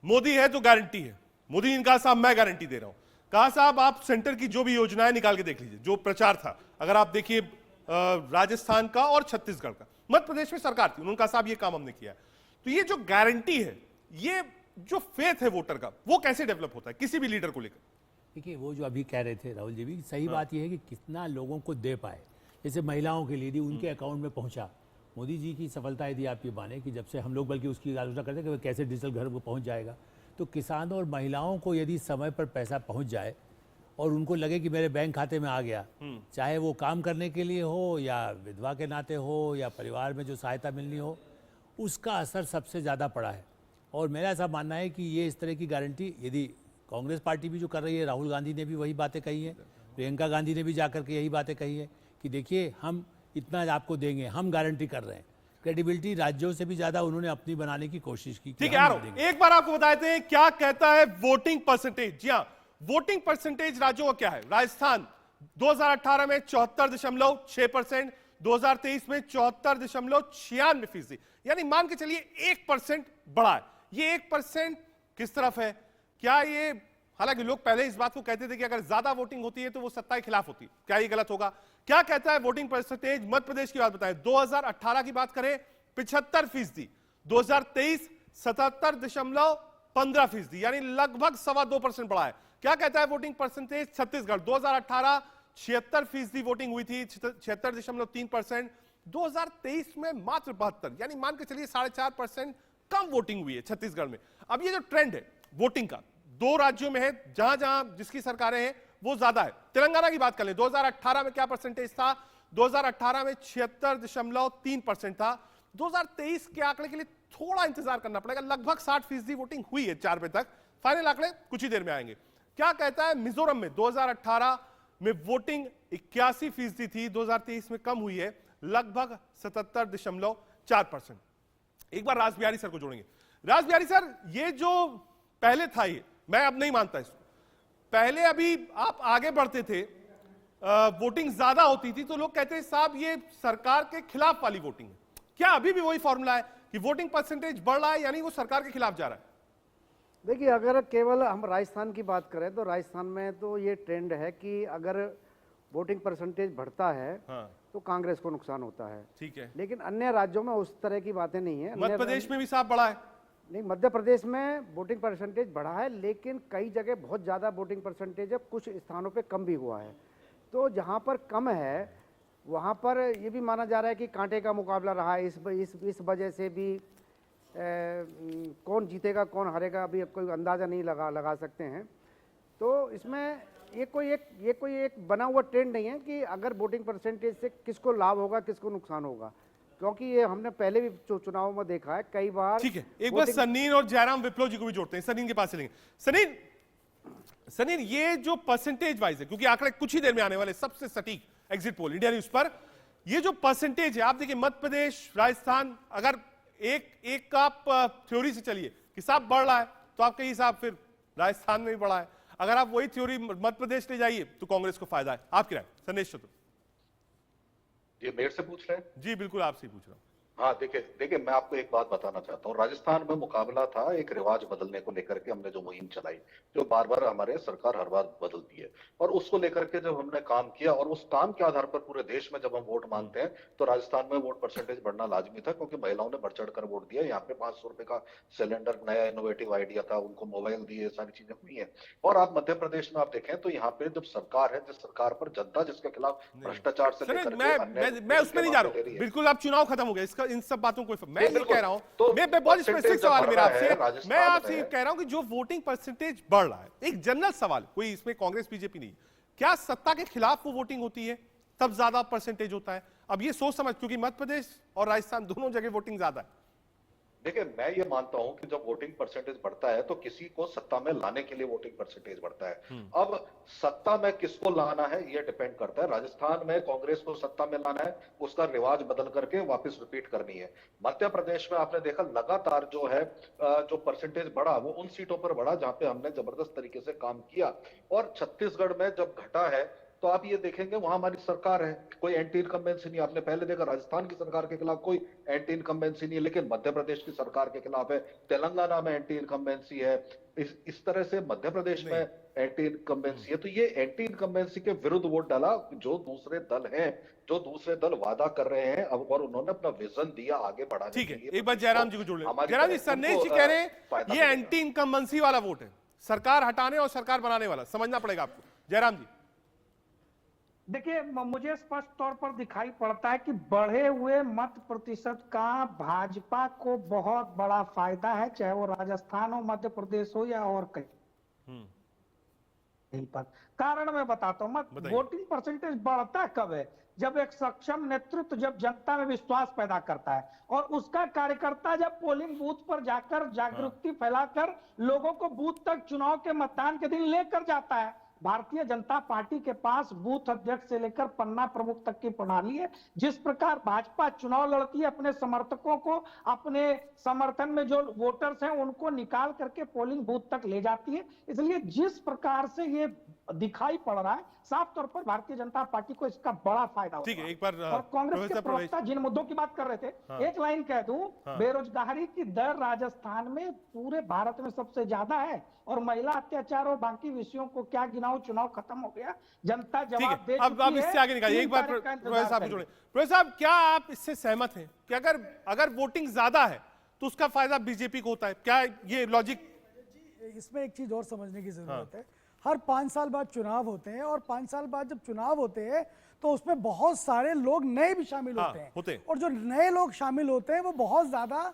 मोदी है तो गारंटी है, मोदी ने कहा साहब मैं गारंटी दे रहा हूं, कहा साहब आप सेंटर की जो भी योजनाएं निकाल के देख लीजिए, जो प्रचार था, अगर आप देखिए राजस्थान का और छत्तीसगढ़ का, मध्य प्रदेश में सरकार थी, उन्होंने कहा साहब ये काम हमने किया है। तो ये जो गारंटी है, ये जो फेथ है वोटर का, वो कैसे डेवलप होता है किसी भी लीडर को लेकर। देखिए वो जो अभी कह रहे थे राहुल जी भी सही बात यह है कि कितना लोगों को दे पाए, जैसे महिलाओं के लिए यदि उनके अकाउंट में पहुंचा, मोदी जी की सफलता यदि आप ये माने कि जब से हम लोग बल्कि उसकी आलोचना करते हैं कि कैसे डिजिटल घर को पहुंच जाएगा, तो किसानों और महिलाओं को यदि समय पर पैसा पहुंच जाए और उनको लगे कि मेरे बैंक खाते में आ गया, चाहे वो काम करने के लिए हो या विधवा के नाते हो या परिवार में जो सहायता मिलनी हो, उसका असर सबसे ज़्यादा पड़ा है। और मेरा ऐसा मानना है कि ये इस तरह की गारंटी यदि कांग्रेस पार्टी भी जो कर रही है, राहुल गांधी ने भी वही बातें कही हैं, प्रियंका गांधी ने भी जाकर के यही बातें कही है कि देखिए हम इतना आपको देंगे, हम गारंटी कर रहे हैं। क्रेडिबिलिटी राज्यों से भी ज्यादा उन्होंने अपनी बनाने की कोशिश की। ठीक है यार, एक बार आपको बता देते हैं क्या कहता है वोटिंग परसेंटेज। जी हाँ, वोटिंग परसेंटेज राज्यों का क्या है। राजस्थान 2018 में 74.6%, 2023 में 74.96%, यानी मान के चलिए 1% बढ़ा है। ये 1% किस तरफ है? क्या ये, हालांकि लोग पहले इस बात को कहते थे कि अगर ज्यादा वोटिंग होती है तो वो सत्ता के खिलाफ होती है, क्या ये गलत होगा? क्या कहता है वोटिंग परसेंटेज? मध्य प्रदेश की बात बताएं, 2018 की बात करें 75%, 2023 77.15%, यानी लगभग 2.25% बढ़ा है। क्या कहता है वोटिंग परसेंटेज छत्तीसगढ़? 2018 76% वोटिंग हुई थी, 76.3%, 2023 में मात्र 72, यानी मान के चलिए 4.5% कम वोटिंग हुई है छत्तीसगढ़ में। अब ये जो ट्रेंड है वोटिंग का, दो राज्यों में है जहां जहां जिसकी सरकारें हैं वो ज्यादा है। तेलंगाना की बात कर लें, 2018 में क्या परसेंटेज था? 2018 में 76.3% था। 2023 के आंकड़े के लिए थोड़ा इंतजार करना पड़ेगा, लगभग 60% वोटिंग हुई है 4 बजे तक, फाइनल आंकड़े कुछ ही देर में आएंगे। क्या कहता है मिजोरम में? 2018 में वोटिंग 81% थी, 2023 में कम हुई है, लगभग 77.4%। एक बार राज बिहारी सर को जोड़ेंगे। राज बिहारी सर, ये जो पहले था, ये मैं अब नहीं मानता इसको, पहले अभी आप आगे बढ़ते थे, वोटिंग ज्यादा होती थी तो लोग कहते हैं साहब ये सरकार के खिलाफ वाली वोटिंग है। क्या अभी भी वही फॉर्मूला है कि वोटिंग परसेंटेज बढ़ रहा है यानी वो सरकार के खिलाफ जा रहा है? देखिए, अगर केवल हम राजस्थान की बात करें तो राजस्थान में तो ये ट्रेंड है कि अगर वोटिंग परसेंटेज बढ़ता है तो कांग्रेस को नुकसान होता है। ठीक है, लेकिन अन्य राज्यों में उस तरह की बातें नहीं है। मध्य प्रदेश में भी साफ बढ़ा है? नहीं, मध्य प्रदेश में वोटिंग परसेंटेज बढ़ा है, लेकिन कई जगह बहुत ज़्यादा वोटिंग परसेंटेज है, कुछ स्थानों पे कम भी हुआ है। तो जहाँ पर कम है वहाँ पर ये भी माना जा रहा है कि कांटे का मुकाबला रहा है। इस वजह से भी कौन जीतेगा कौन हारेगा अभी कोई अंदाज़ा नहीं लगा सकते हैं। तो इसमें ये कोई एक बना हुआ ट्रेंड नहीं है कि अगर वोटिंग परसेंटेज से किसको लाभ होगा किसको नुकसान होगा, क्योंकि ये हमने पहले भी चुनाव में देखा है कई बार। ठीक है, एक बार सनीन और जयराम विप्लव जी को भी जोड़ते हैं, सनीन के पास चलेंगे। सनीन, ये जो परसेंटेज वाइज है, क्योंकि आंकड़े कुछ ही देर में आने वाले, सबसे सटीक एग्जिट पोल इंडिया न्यूज पर, ये जो परसेंटेज है आप देखिए, मध्य प्रदेश, राजस्थान, अगर एक आप थ्योरी से चलिए कि साहब बढ़ रहा है तो आपके हिसाब फिर राजस्थान में भी बढ़ा है। अगर आप वही थ्योरी मध्य प्रदेश ले जाइए तो कांग्रेस को फायदा है। आपकी राय संदेश चतुर? ये मेरे से पूछ रहे हैं? जी बिल्कुल, आपसे ही पूछ रहा हूँ। हाँ, देखिए मैं आपको एक बात बताना चाहता हूँ। राजस्थान में मुकाबला था एक रिवाज बदलने को लेकर के, हमने जो मुहिम चलाई, जो बार बार हमारे सरकार हर बार बदलती है, और उसको लेकर के जब हमने काम किया और उस काम के आधार पर पूरे देश में जब हम वोट मांगते हैं तो राजस्थान में वोट परसेंटेज बढ़ना लाजमी था, क्योंकि महिलाओं ने बढ़ चढ़ कर वोट दिया। यहाँ पे 500 रुपए का सिलेंडर नया इनोवेटिव आइडिया था, उनको मोबाइल दिए, सारी चीजें हुई है। और आप मध्य प्रदेश में आप देखें तो यहाँ पे जब सरकार है, जिस सरकार पर जनता जिसके खिलाफ भ्रष्टाचार से लेकर मैं उसमें नहीं जा रहा हूँ, बिल्कुल आप चुनाव खत्म हो गया, इसका इन सब बातों को मैं ये कह रहा हूं, तो मैं बहुत स्पेसिफिक सवाल मेरा आपसे, मैं आपसे ये कह रहा हूं कि जो वोटिंग परसेंटेज बढ़ रहा है, एक जनरल सवाल, कोई इसमें कांग्रेस बीजेपी नहीं, क्या सत्ता के खिलाफ वो वोटिंग होती है तब ज्यादा परसेंटेज होता है? अब ये सोच समझ, क्योंकि मध्य प्रदेश और राजस्थान दोनों जगह वोटिंग ज्यादा है। देखिए, मैं ये मानता हूं कि जब वोटिंग परसेंटेज बढ़ता है तो किसी को सत्ता में लाने के लिए वोटिंग परसेंटेज बढ़ता है। अब सत्ता में किसको लाना है ये डिपेंड करता है। राजस्थान में कांग्रेस को सत्ता में लाना है, उसका रिवाज बदल करके वापस रिपीट करनी है। मध्य प्रदेश में आपने देखा लगातार जो है जो परसेंटेज बढ़ा वो उन सीटों पर बढ़ा जहां पे हमने जबरदस्त तरीके से काम किया। और छत्तीसगढ़ में जब घटा है तो आप ये देखेंगे वहां हमारी सरकार है, कोई एंटी इनकम्बेंसी नहीं। आपने पहले देखा राजस्थान की सरकार के खिलाफ कोई एंटी इनकम्बेंसी नहीं है, लेकिन मध्य प्रदेश की सरकार के खिलाफ है। तेलंगाना में एंटी इनकम्बेंसी है, इस तरह से मध्य प्रदेश में एंटी इनकम्बेंसी है। तो ये एंटी इनकम्बेंसी के विरुद्ध वोट डाला जो दूसरे दल हैं, जो दूसरे दल वादा कर रहे हैं अब, और उन्होंने अपना विजन दिया आगे बढ़ाने ठीक के है, लिए। एक बार जयराम जी को जोड़ लें। जयराम जी, सरनेश जी कह रहे हैं ये एंटी इनकम्बेंसी वाला वोट है, सरकार हटाने और सरकार बनाने वाला, समझना पड़ेगा आपको। जयराम जी देखिए, मुझे स्पष्ट तौर पर दिखाई पड़ता है कि बढ़े हुए मत प्रतिशत का भाजपा को बहुत बड़ा फायदा है, चाहे वो राजस्थान हो, मध्य प्रदेश हो या और कहीं पर। कारण मैं बताता हूँ, वोटिंग परसेंटेज बढ़ता कब है? जब एक सक्षम नेतृत्व, जब जनता में विश्वास पैदा करता है और उसका कार्यकर्ता जब पोलिंग बूथ पर जाकर जागरूकता फैलाकर लोगों को बूथ तक चुनाव के मतदान के दिन लेकर जाता है। भारतीय जनता पार्टी के पास बूथ अध्यक्ष से लेकर पन्ना प्रमुख तक की प्रणाली है। जिस प्रकार भाजपा चुनाव लड़ती है, अपने समर्थकों को, अपने समर्थन में जो वोटर्स हैं उनको निकाल करके पोलिंग बूथ तक ले जाती है। इसलिए जिस प्रकार से ये दिखाई पड़ रहा है, साफ तौर पर भारतीय जनता पार्टी को इसका बड़ा फायदा होगा। ठीक है, एक बार और कांग्रेस के प्रवक्ता जिन मुद्दों की बात कर रहे थे, एक लाइन कह दूं, बेरोजगारी की दर राजस्थान में पूरे भारत में सबसे ज्यादा है और महिला अत्याचार और बाकी विषयों को क्या गिनाऊं, चुनाव खत्म हो गया, जनता जवाब दे चुकी है। अब इससे आगे निकालिए, एक बार प्रोफेसर साहब को जोड़ें। प्रोफेसर साहब, क्या आप इससे सहमत हैं कि अगर वोटिंग ज्यादा है तो उसका फायदा बीजेपी को होता है? क्या ये लॉजिक? इसमें एक चीज और समझने की जरूरत है। हर 5 साल बाद चुनाव होते हैं और 5 साल बाद जब चुनाव होते हैं तो उसमें बहुत सारे लोग नए भी शामिल होते हैं। और जो नए लोग शामिल होते हैं वो बहुत ज्यादा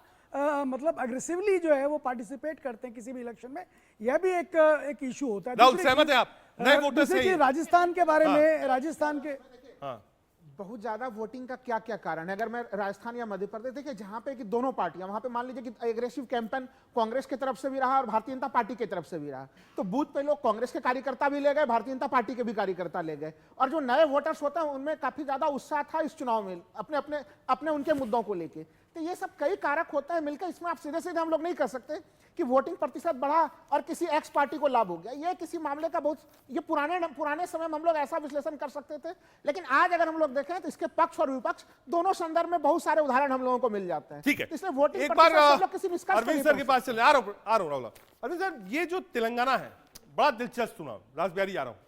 मतलब अग्रेसिवली जो है वो पार्टिसिपेट करते हैं किसी भी इलेक्शन में। यह भी एक इशू होता है। सहमत है आप? नए वोटर से राजस्थान के बारे में, राजस्थान के बहुत ज्यादा वोटिंग का क्या क्या कारण है? अगर मैं राजस्थान या मध्य प्रदेश, देखिए जहां पे कि दोनों पार्टियां, वहां पे मान लीजिए कि एग्रेसिव कैंपेन कांग्रेस की तरफ से भी रहा और भारतीय जनता पार्टी की तरफ से भी रहा, तो बूथ पे लोग कांग्रेस के कार्यकर्ता भी ले गए, भारतीय जनता पार्टी के भी कार्यकर्ता ले गए। और जो नए वोटर्स होते हैं उनमें काफी ज्यादा उत्साह था इस चुनाव में अपने उनके मुद्दों को लेके। तो ये सब कई कारक होते हैं मिलकर, इसमें आप सीधे सीधे हम लोग नहीं कर सकते कि वोटिंग प्रतिशत बढ़ा और किसी एक्स पार्टी को लाभ हो गया। ये किसी मामले का बहुत, ये पुराने समय में हम लोग ऐसा विश्लेषण कर सकते थे, लेकिन आज अगर हम लोग देखें तो इसके पक्ष और विपक्ष दोनों संदर्भ में बहुत सारे उदाहरण हम लोगों को मिल जाते हैं। ठीक है, इसलिए वोटिंग एक बार अरविंद सर के पास चले। आ रहा हूं अरविंद सर, ये जो तेलंगाना है बड़ा दिलचस्प चुनाव, राजबिहारी आ रहा हूं,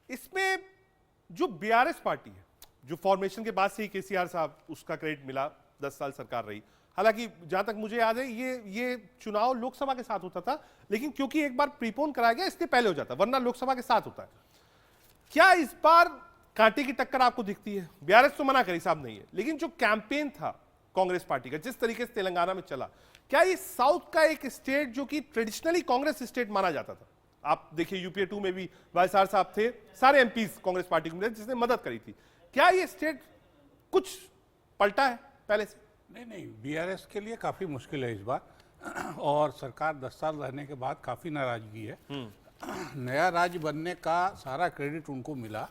इसमें जो बीआरएस पार्टी है, जो फॉर्मेशन के बाद से ही केसीआर साहब उसका क्रेडिट मिला, 10 साल सरकार रही। हालांकि जहां तक मुझे याद है ये चुनाव लोकसभा के साथ होता था, लेकिन क्योंकि एक बार प्रीपोन कराया गया इसलिए पहले हो जाता, वरना लोकसभा के साथ होता है। क्या इस बार कांटे की टक्कर आपको दिखती है? बीआरएस तो मना करी साहब नहीं है, लेकिन जो कैंपेन था कांग्रेस पार्टी का, जिस तरीके से तेलंगाना में चला, क्या ये साउथ का एक स्टेट जो कि ट्रेडिशनली कांग्रेस स्टेट माना जाता था, आप देखिए यूपीए 2 में भी वाईएसआर साहब थे, सारे एमपीज कांग्रेस पार्टी को मिले जिसने मदद करी थी, क्या ये स्टेट कुछ पलटा है पहले से? नहीं, बीआरएस के लिए काफ़ी मुश्किल है इस बार, और सरकार 10 साल रहने के बाद काफ़ी नाराजगी है। नया राज्य बनने का सारा क्रेडिट उनको मिला,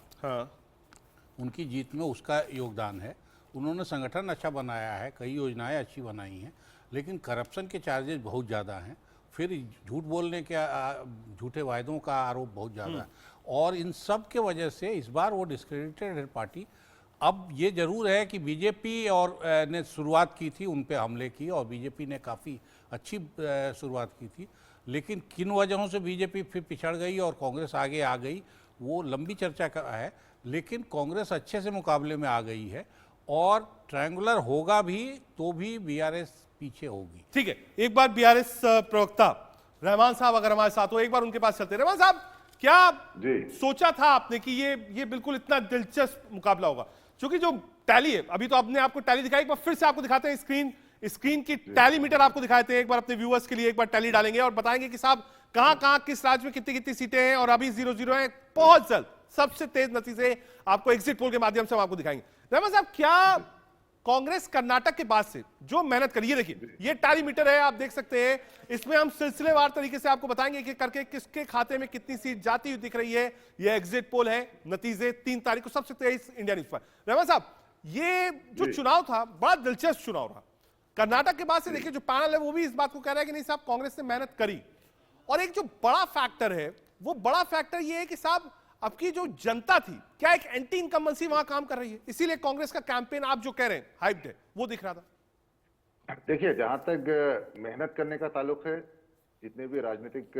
उनकी जीत में उसका योगदान है। उन्होंने संगठन अच्छा बनाया है, कई योजनाएं अच्छी बनाई हैं, लेकिन करप्शन के चार्जेस बहुत ज़्यादा हैं, फिर झूठ बोलने के झूठे वायदों का आरोप बहुत ज़्यादा है, और इन सब के वजह से इस बार वो डिस्क्रेडिटेड है पार्टी। अब ये जरूर है कि बीजेपी और ने शुरुआत की थी, उन पे हमले की, और बीजेपी ने काफ़ी अच्छी शुरुआत की थी, लेकिन किन वजहों से बीजेपी फिर पिछड़ गई और कांग्रेस आगे आ गई वो लंबी चर्चा का है, लेकिन कांग्रेस अच्छे से मुकाबले में आ गई है, और ट्रायंगुलर होगा भी तो भी बीआरएस पीछे होगी। ठीक है, एक बार बीआरएस प्रवक्ता रहमान साहब अगर हमारे साथ हो, एक बार उनके पास चलते। रहमान साहब, क्या सोचा था आपने कि ये बिल्कुल इतना दिलचस्प मुकाबला होगा? क्योंकि जो टैली है, अभी तो आपने आपको टैली दिखाई, एक बार फिर से आपको दिखाते हैं, स्क्रीन की टैली मीटर आपको दिखाते हैं, एक बार अपने व्यूअर्स के लिए एक बार टैली डालेंगे और बताएंगे कि साहब कहां किस राज्य में कितनी सीटें हैं, और अभी 0-0 है। बहुत जल्द सबसे तेज नतीजे आपको एग्जिट पोल के माध्यम से हम आपको दिखाएंगे। रहमान साहब, क्या कांग्रेस कर्नाटक के बाद से जो मेहनत करी, ये देखिए, ये टाली मीटर है, आप देख सकते हैं। इसमें हम सिलसिलेवार तरीके से आपको बताएंगे कि करके किसके खाते में कितनी सीट जाती हुई दिख रही है। ये एग्जिट पोल है, नतीजे 3 तारीख को सबसे तेज इंडिया न्यूज पर। रहमान साहब, ये जो चुनाव था बड़ा दिलचस्प चुनाव रहा। कर्नाटक के बाद से देखिए जो पैनल है वो भी इस बात को कह रहा है कि नहीं साहब, कांग्रेस ने मेहनत करी। और एक जो बड़ा फैक्टर है, वो बड़ा फैक्टर ये है कि साहब अब की जो जनता थी, क्या एक एंटी इनकम्बेंसी वहां काम कर रही है, इसीलिए कांग्रेस का कैंपेन आप जो कह रहे हैं हाइप्ड है, वो दिख रहा था। देखिए, जहां तक मेहनत करने का ताल्लुक है, जितने भी राजनीतिक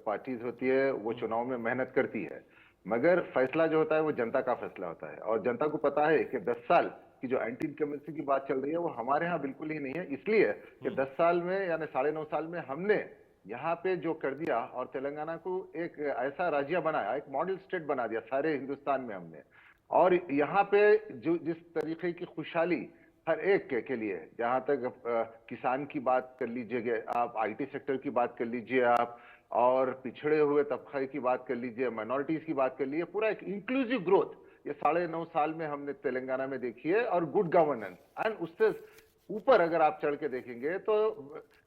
पार्टीज होती है वो चुनाव में मेहनत करती है, मगर फैसला जो होता है वो जनता का फैसला होता है। और जनता को पता है कि 10 साल की जो एंटी इनकम्बेंसी की बात चल रही है वो हमारे यहाँ बिल्कुल ही नहीं है, इसलिए कि 10 साल में यानी 9.5 साल में हमने यहाँ पे जो कर दिया और तेलंगाना को एक ऐसा राज्य बनाया, एक मॉडल स्टेट बना दिया सारे हिंदुस्तान में हमने। और यहाँ पे जो जिस तरीके की खुशहाली हर एक के लिए, जहां तक किसान की बात कर लीजिए आप, आईटी सेक्टर की बात कर लीजिए आप, और पिछड़े हुए तबके की बात कर लीजिए, माइनॉरिटीज की बात कर लीजिए, पूरा एक इंक्लूसिव ग्रोथ ये 9.5 साल में हमने तेलंगाना में देखी है। और गुड गवर्नेंस, एंड उससे ऊपर अगर आप चढ़ के देखेंगे तो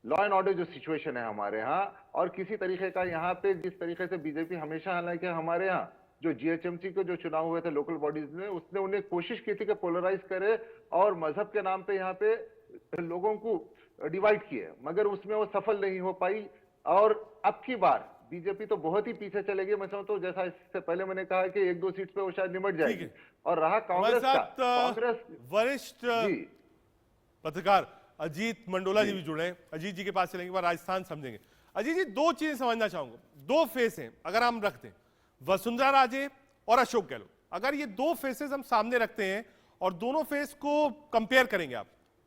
लॉ एंड ऑर्डर जो सिचुएशन है हमारे यहाँ, और किसी तरीके का यहाँ पे जिस तरीके से बीजेपी हमेशा, हालांकि हमारे यहाँ जो जीएचएमसी के जो चुनाव हुए थे लोकल बॉडीज में, उसने उन्हें कोशिश की थी कि पोलराइज करे और मजहब के नाम पे यहाँ पे लोगों को डिवाइड किए, मगर उसमें वो सफल नहीं हो पाई। और अब की बार बीजेपी तो बहुत ही पीछे चलेगी। मैं समझता हूँ जैसा इससे पहले मैंने कहा कि 1-2 सीट पे वो शायद निमट जाएगी। और रहा कांग्रेस का, कांग्रेस वरिष्ठ पत्रकार अजीत मंडोला जी भी जुड़े हैं। अजीत जी के पास चलेंगे, बाद राजस्थान समझेंगे। अजीत जी, 2 चीजें समझना चाहूंगा, 2 फेस हैं अगर हम रखते हैं, वसुंधरा राजे और अशोक गहलोत। अगर ये 2 फेसेस हम सामने रखते हैं और दोनों फेस को कंपेयर करेंगे आप,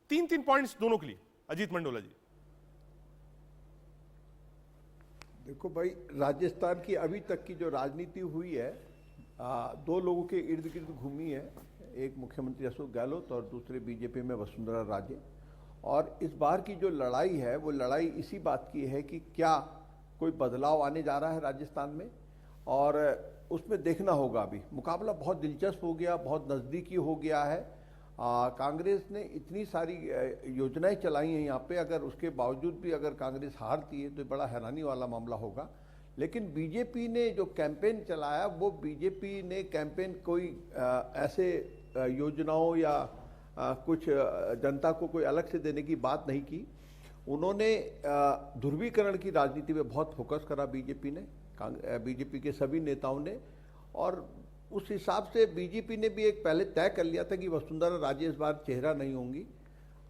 3 पॉइंट्स दोनों के लिए। अजीत मंडोला जी। देखो भाई, राजस्थान की अभी तक की जो राजनीति हुई है, 2 लोगों के इर्द गिर्द घूमी है, एक मुख्यमंत्री अशोक गहलोत और दूसरे बीजेपी में वसुंधरा राजे। और इस बार की जो लड़ाई है वो लड़ाई इसी बात की है कि क्या कोई बदलाव आने जा रहा है राजस्थान में, और उसमें देखना होगा। अभी मुकाबला बहुत दिलचस्प हो गया, बहुत नज़दीकी हो गया है। कांग्रेस ने इतनी सारी योजनाएं चलाई हैं यहाँ पे, अगर उसके बावजूद भी अगर कांग्रेस हारती है तो बड़ा हैरानी वाला मामला होगा। लेकिन बीजेपी ने जो कैंपेन चलाया, वो बीजेपी ने कैंपेन कोई ऐसे योजनाओं या कुछ जनता को कोई अलग से देने की बात नहीं की। उन्होंने ध्रुवीकरण की राजनीति पे बहुत फोकस करा बीजेपी ने, बीजेपी के सभी नेताओं ने। और उस हिसाब से बीजेपी ने भी एक पहले तय कर लिया था कि वसुंधरा राजे इस बार चेहरा नहीं होंगी,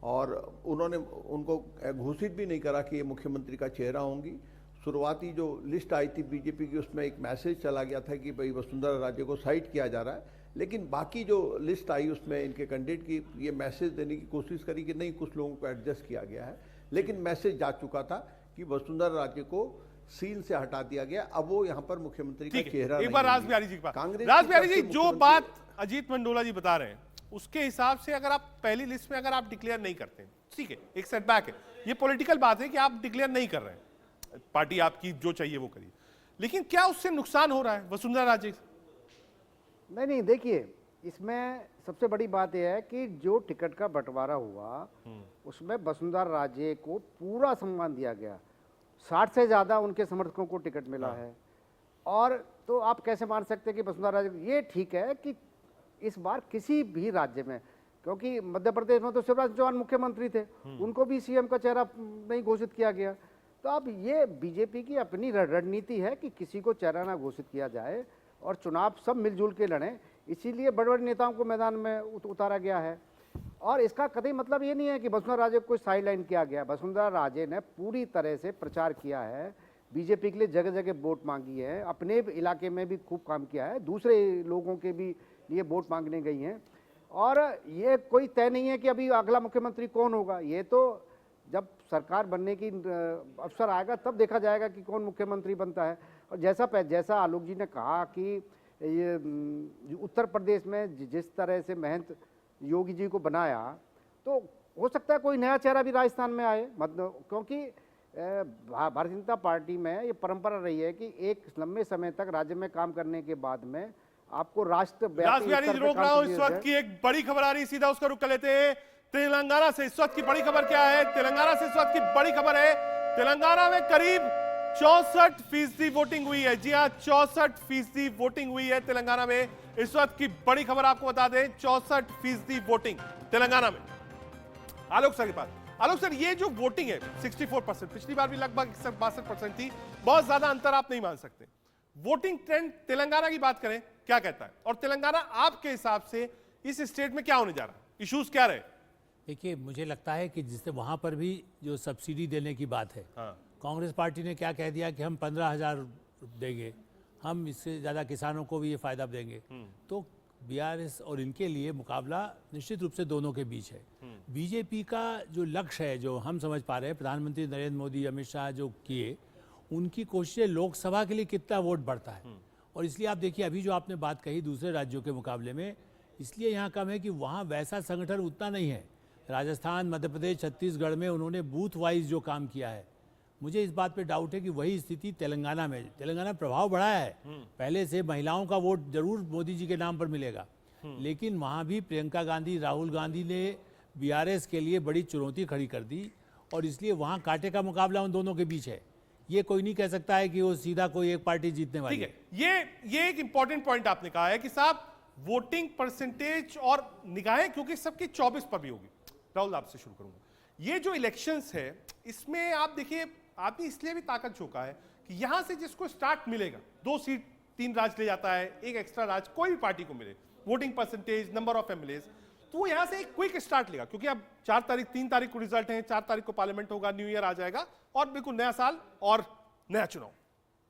और उन्होंने उनको घोषित भी नहीं करा कि ये मुख्यमंत्री का चेहरा होंगी। शुरुआती जो लिस्ट आई थी बीजेपी की, उसमें एक मैसेज चला गया था कि भाई वसुंधरा राजे को साइड किया जा रहा है, लेकिन बाकी जो लिस्ट आई उसमें इनके कैंडिडेट की ये मैसेज देने की कोशिश करी कि नहीं, कुछ लोगों को एडजस्ट किया गया है, लेकिन मैसेज जा चुका था कि वसुंधरा राजे को सीन से हटा दिया गया। अब वो यहाँ पर मुख्यमंत्री का चेहरा एक बार राज बिहारी जी के पास। राज बिहारी जी, जो बात अजीत मंडोला जी बता रहे हैं उसके हिसाब से अगर आप पहली लिस्ट में अगर आप डिक्लेयर नहीं करते हैं, ठीक है, एक सेटबैक है, ये पॉलिटिकल बात है कि आप डिक्लेयर नहीं कर रहे हैं, पार्टी आपकी जो चाहिए वो करिए, लेकिन क्या उससे नुकसान हो रहा है वसुंधरा राजे? नहीं, देखिए, इसमें सबसे बड़ी बात यह है कि जो टिकट का बंटवारा हुआ उसमें वसुंधरा राजे को पूरा सम्मान दिया गया, 60 से ज़्यादा उनके समर्थकों को टिकट मिला है। और तो आप कैसे मान सकते हैं कि वसुंधरा राजे, ये ठीक है कि इस बार किसी भी राज्य में, क्योंकि मध्य प्रदेश में तो शिवराज सिंह चौहान मुख्यमंत्री थे, उनको भी सीएम का चेहरा नहीं घोषित किया गया। तो अब ये बीजेपी की अपनी रणनीति है कि किसी को चेहरा ना घोषित किया जाए और चुनाव सब मिलजुल के लड़ें, इसीलिए बड़े बड़े नेताओं को मैदान में उतारा गया है। और इसका कतई मतलब ये नहीं है कि वसुंधरा राजे को साइडलाइन किया गया। वसुंधरा राजे ने पूरी तरह से प्रचार किया है, बीजेपी के लिए जगह जगह वोट मांगी है, अपने इलाके में भी खूब काम किया है, दूसरे लोगों के भी लिए वोट मांगने गई हैं। और ये कोई तय नहीं है कि अभी अगला मुख्यमंत्री कौन होगा, ये तो जब सरकार बनने की अवसर आएगा तब देखा जाएगा कि कौन मुख्यमंत्री बनता है। और जैसा आलोक जी ने कहा कि ये उत्तर प्रदेश में जिस तरह से महंत योगी जी को बनाया, तो हो सकता है कोई नया चेहरा भी राजस्थान में आए, मतलब क्योंकि भारतीय जनता पार्टी में ये परंपरा रही है कि एक लंबे समय तक राज्य में काम करने के बाद में आपको राष्ट्रव्यापी रोक रहा हूं, इस वक्त की एक बड़ी खबर आ रही, सीधा उसका रुख कर लेते हैं। तेलंगाना से इस वक्त की बड़ी खबर क्या है? तेलंगाना से इस वक्त की बड़ी खबर है, तेलंगाना में करीब 64% वोटिंग हुई है। जी हां, 64% वोटिंग हुई है तेलंगाना में। इस वक्त की बड़ी खबर आपको बता दें, 64% वोटिंग तेलंगाना में। आलोक सर के पास। आलोक सर, ये जो वोटिंग है 64%, पिछली बार भी लगभग 62% थी, बहुत ज्यादा अंतर आप नहीं मान सकते। वोटिंग ट्रेंड तेलंगाना की बात करें, क्या कहता है? और तेलंगाना आपके हिसाब से इस स्टेट में क्या होने जा रहा है? इश्यूज क्या रहे? देखिए, मुझे लगता है कि जिससे वहाँ पर भी जो सब्सिडी देने की बात है, कांग्रेस पार्टी ने क्या कह दिया कि हम 15,000 देंगे, हम इससे ज़्यादा किसानों को भी ये फ़ायदा देंगे। तो बीआरएस और इनके लिए मुकाबला निश्चित रूप से दोनों के बीच है। बीजेपी का जो लक्ष्य है, जो हम समझ पा रहे हैं, प्रधानमंत्री नरेंद्र मोदी, अमित शाह जो किए, उनकी कोशिश लोकसभा के लिए कितना वोट बढ़ता है। और इसलिए आप देखिए, अभी जो आपने बात कही दूसरे राज्यों के मुकाबले में, इसलिए यहाँ कम है कि वहाँ वैसा संगठन उतना नहीं है। राजस्थान, मध्य प्रदेश, छत्तीसगढ़ में उन्होंने बूथ वाइज जो काम किया है, मुझे इस बात पे डाउट है कि वही स्थिति तेलंगाना में। तेलंगाना प्रभाव बढ़ाया है, पहले से महिलाओं का वोट जरूर मोदी जी के नाम पर मिलेगा, लेकिन वहाँ भी प्रियंका गांधी, राहुल गांधी ने बीआरएस के लिए बड़ी चुनौती खड़ी कर दी, और इसलिए वहाँ कांटे का मुकाबला उन दोनों के बीच है। ये कोई नहीं कह सकता है कि वो सीधा कोई एक पार्टी जीतने वाली है। ये एक इंपॉर्टेंट पॉइंट आपने कहा है कि साहब वोटिंग परसेंटेज और निगाहें क्योंकि सबकी 24 पर भी होगी। राहुल, आपसे शुरू करूंगा। ये जो इलेक्शंस है, इसमें आप देखिए, आदमी इसलिए भी ताकत झोंका है कि यहां से जिसको स्टार्ट मिलेगा, 2 सीट 3 राज्य ले जाता है, एक एक्स्ट्रा राज्य कोई भी पार्टी को मिले, voting percentage, number of MLA, तो वो यहां से एक क्विक स्टार्ट लेगा, क्योंकि अब 3 तारीख को रिजल्ट है, 4 तारीख को पार्लियामेंट होगा, न्यू ईयर आ जाएगा और बिल्कुल नया साल और नया चुनाव।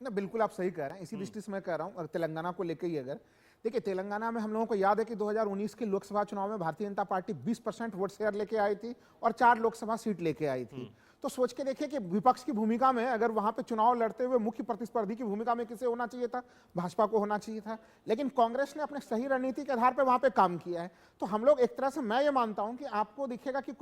ना, बिल्कुल आप सही कह रहे हैं। इसी दृष्टि से मैं कह रहा हूं, और तेलंगाना को लेकर ही अगर देखिए, तेलंगाना में हम लोगों को याद है कि 2019 के लोकसभा चुनाव में Bharatiya Janata party 20% vote share लेके आई थी और 4 लोकसभा सीट लेके आई थी। तो सोच के देखिए कि विपक्ष की भूमिका में अगर वहां पे चुनाव लड़ते हुए मुख्य प्रतिस्पर्धी की भूमिका में किसे होना चाहिए था? भाजपा को होना चाहिए था। लेकिन कांग्रेस ने अपने सही रणनीति के आधार पर वहां पे काम किया है। तो हम लोग एक तरह से, मैं ये मानता हूं कि आपको दिखेगा कि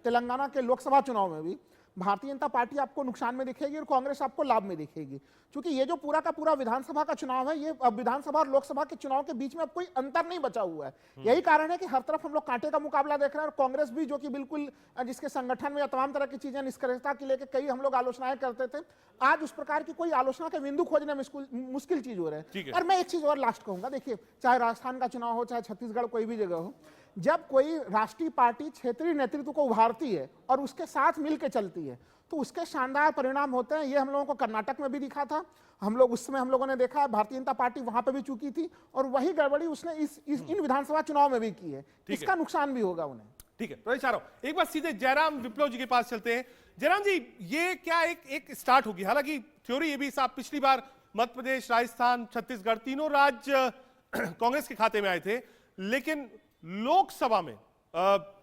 तेलंगाना के लोकसभा चुनाव में भी भारतीय जनता पार्टी आपको नुकसान में दिखेगी और कांग्रेस आपको लाभ में दिखेगी, क्योंकि ये जो पूरा का पूरा विधानसभा का चुनाव है, ये अब विधानसभा और लोकसभा के चुनाव के बीच में अब कोई अंतर नहीं बचा हुआ है। यही कारण है कि हर तरफ हम लोग कांटे का मुकाबला देख रहे हैं, और कांग्रेस भी, जो कि बिल्कुल जिसके संगठन में या तमाम तरह की चीजें निष्क्रियता की लेकर कई हम लोग आलोचनाएं करते थे, आज उस प्रकार की कोई आलोचना के बिंदु खोजने में मुश्किल चीज हो रहा है। और मैं एक चीज और लास्ट कहूंगा, देखिए, चाहे राजस्थान का चुनाव हो, चाहे छत्तीसगढ़, कोई भी जगह हो, जब कोई राष्ट्रीय पार्टी क्षेत्रीय नेतृत्व को उभारती है और उसके साथ मिलकर चलती है, तो उसके शानदार परिणाम होते हैं। ये हम लोगों को कर्नाटक में भी दिखा था, हम लोग उस समय हम लोगों ने देखा, भारतीय जनता पार्टी वहां पे भी चुकी थी, और वही गड़बड़ी उसने इन विधानसभा चुनाव में भी की है। इसका नुकसान भी होगा उन्हें। ठीक है, तो चाह रहा हूं एक बार सीधे जयराम विप्लव जी के पास चलते हैं। जयराम जी, ये क्या एक स्टार्ट होगी? हालांकि थ्योरी ये भी साहब, पिछली बार मध्य प्रदेश, राजस्थान, छत्तीसगढ़, तीनों राज्य कांग्रेस के खाते में आए थे, लेकिन लोकसभा में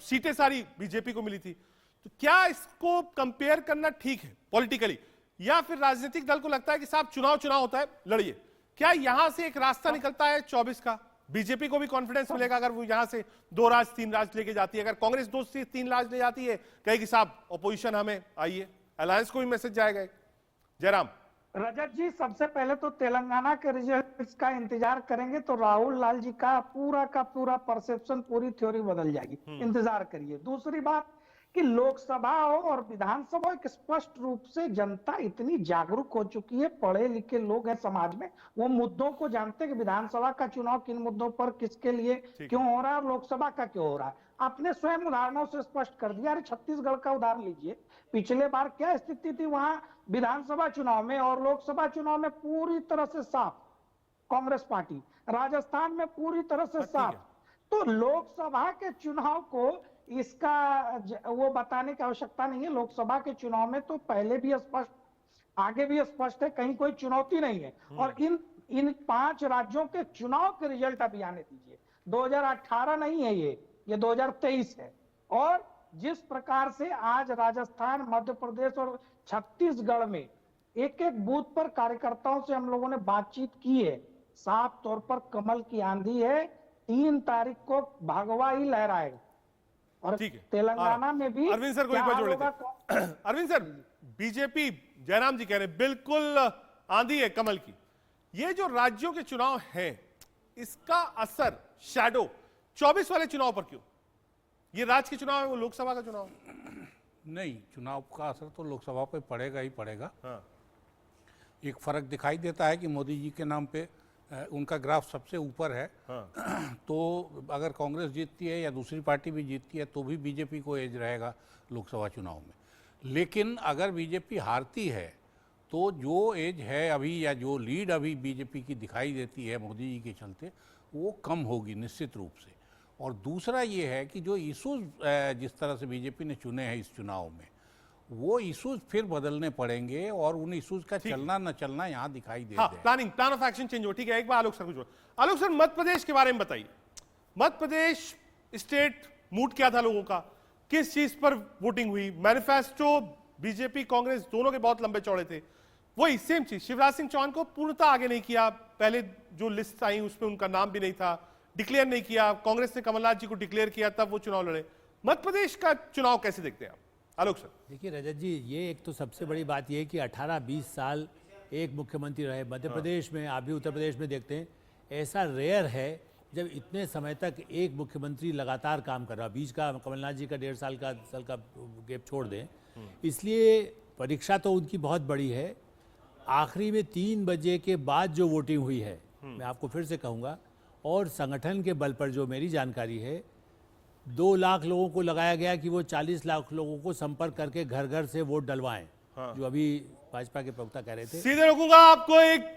सीटें सारी बीजेपी को मिली थी। तो क्या इसको कंपेयर करना ठीक है पॉलिटिकली, या फिर राजनीतिक दल को लगता है कि साहब चुनाव होता है, लड़िए? क्या यहां से एक रास्ता निकलता है 24 का? बीजेपी को भी कॉन्फिडेंस मिलेगा अगर वो यहां से 2 राज्य 3 राज्य लेके जाती है। अगर कांग्रेस 2 से 3 राज्य ले जाती है, कहेगी साहब ऑपोजिशन हमें आइए, अलायंस को भी मैसेज जाएगा। जयराम। रजत जी, सबसे पहले तो तेलंगाना के रिजल्ट्स का इंतजार करेंगे तो राहुल लाल जी का पूरा परसेप्शन, पूरी थ्योरी बदल जाएगी। इंतजार करिए। दूसरी बात कि लोकसभा और विधानसभा एक स्पष्ट रूप से जनता इतनी जागरूक हो चुकी है, पढ़े लिखे लोग हैं समाज में, वो मुद्दों को जानते हैं कि विधानसभा का चुनाव किन मुद्दों पर किसके लिए क्यों हो रहा है और लोकसभा का क्यों हो रहा है। आपने स्वयं उदाहरणों से स्पष्ट कर दिया। अरे छत्तीसगढ़ का उदाहरण लीजिए, पिछले बार क्या स्थिति थी वहां विधानसभा चुनाव में, और लोकसभा चुनाव में पूरी तरह से साफ कांग्रेस पार्टी, राजस्थान में पूरी तरह से साफ। तो लोकसभा के चुनाव को इसका वो बताने की आवश्यकता नहीं है। लोकसभा के चुनाव में तो पहले भी स्पष्ट, आगे भी स्पष्ट है, कहीं कोई चुनौती नहीं है। और इन 5 राज्यों के चुनाव के रिजल्ट अभी आने दीजिए। 2018 नहीं है ये 2023 है। और जिस प्रकार से आज राजस्थान, मध्य प्रदेश और छत्तीसगढ़ में एक बूथ पर कार्यकर्ताओं से हम लोगों ने बातचीत की है, साफ तौर पर कमल की आंधी है। 3 तारीख को भगवा ही लहराएगा। और तेलंगाना में भी अरविंद सर को एक बार जोड़ लेते हैं। अरविंद सर, बीजेपी, जयराम जी कह रहे हैं बिल्कुल आंधी है कमल की। ये जो राज्यों के चुनाव हैं, इसका असर शैडो 24 वाले चुनाव पर क्यों? ये राज्य के चुनाव है, वो लोकसभा का चुनाव? नहीं, चुनाव का असर तो लोकसभा पे पड़ेगा ही पड़ेगा। हाँ। एक फर्क दिखाई देता है कि मोदी जी के नाम पे उनका ग्राफ सबसे ऊपर है। हाँ। तो अगर कांग्रेस जीतती है या दूसरी पार्टी भी जीतती है तो भी बीजेपी को एज रहेगा लोकसभा चुनाव में। लेकिन अगर बीजेपी हारती है तो जो एज है अभी या जो लीड अभी बीजेपी की दिखाई देती है मोदी जी के चलते, वो कम होगी निश्चित रूप से। और दूसरा ये है कि जो इशूज़ जिस तरह से बीजेपी ने चुने हैं इस चुनाव में, वो इशूज फिर बदलने पड़ेंगे और उन इशूज का चलना न चलना यहाँ दिखाई दे प्लान ऑफ एक्शन चेंज हो। ठीक है, एक बार आलोक सर को जोड़। आलोक सर, मध्य प्रदेश के बारे में बताइए। मध्य प्रदेश स्टेट मूड क्या था लोगों का, किस चीज पर वोटिंग हुई? मैनिफेस्टो बीजेपी कांग्रेस दोनों के बहुत लंबे चौड़े थे, वही सेम चीज। शिवराज सिंह चौहान को पूर्णतः आगे नहीं किया, पहले जो लिस्ट आई उसमें उनका नाम भी नहीं था, डिक्लेयर नहीं किया। कांग्रेस ने कमलनाथ जी को डिक्लेयर किया, तब वो चुनाव लड़े। मध्य प्रदेश का चुनाव कैसे देखते हैं आप आलोक सर? देखिए रजत जी, ये एक तो सबसे बड़ी बात ये है कि 18-20 साल एक मुख्यमंत्री रहे मध्य प्रदेश में। आप भी उत्तर प्रदेश में देखते हैं, ऐसा रेयर है जब इतने समय तक एक मुख्यमंत्री लगातार काम कर रहा। बीच का कमलनाथ जी का 1.5 साल का गैप छोड़ दें, इसलिए परीक्षा तो उनकी बहुत बड़ी है। आखिरी में 3 बजे के बाद जो वोटिंग हुई है, मैं आपको फिर से कहूँगा, और संगठन के बल पर जो मेरी जानकारी है, 2 लाख लोगों को लगाया गया कि वो 40 लाख लोगों को संपर्क करके घर घर से वोट डलवाएं। हाँ। जो अभी भाजपा के प्रवक्ता कह रहे थे। सीधे रोकूंगा आपको, एक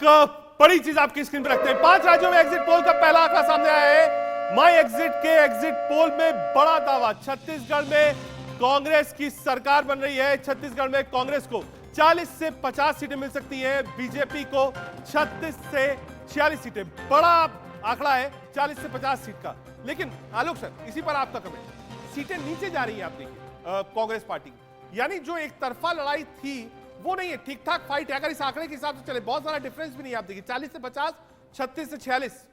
बड़ी चीज आपकी स्क्रीन पर रखते हैं। 5 राज्यों में एग्जिट पोल का पहला आंकड़ा सामने आया है। माई एग्जिट के एग्जिट पोल में बड़ा दावा, छत्तीसगढ़ में कांग्रेस की सरकार बन रही है। छत्तीसगढ़ में कांग्रेस को 40 से 50 सीटें मिल सकती हैं, बीजेपी को 36 से 46 सीटें। बड़ा आंकड़ा है 40 से 50 सीट का। लेकिन आलोक सर, इसी पर आपका कमेंट। सीटें नीचे जा रही हैं, आप देखिए कांग्रेस पार्टी, यानी जो एक तरफा लड़ाई थी वो नहीं है, ठीक ठाक फाइट है। अगर इस आंकड़े के हिसाब से चले, बहुत सारा डिफरेंस भी नहीं है। आप देखिए 40 से 50, 36 से 46।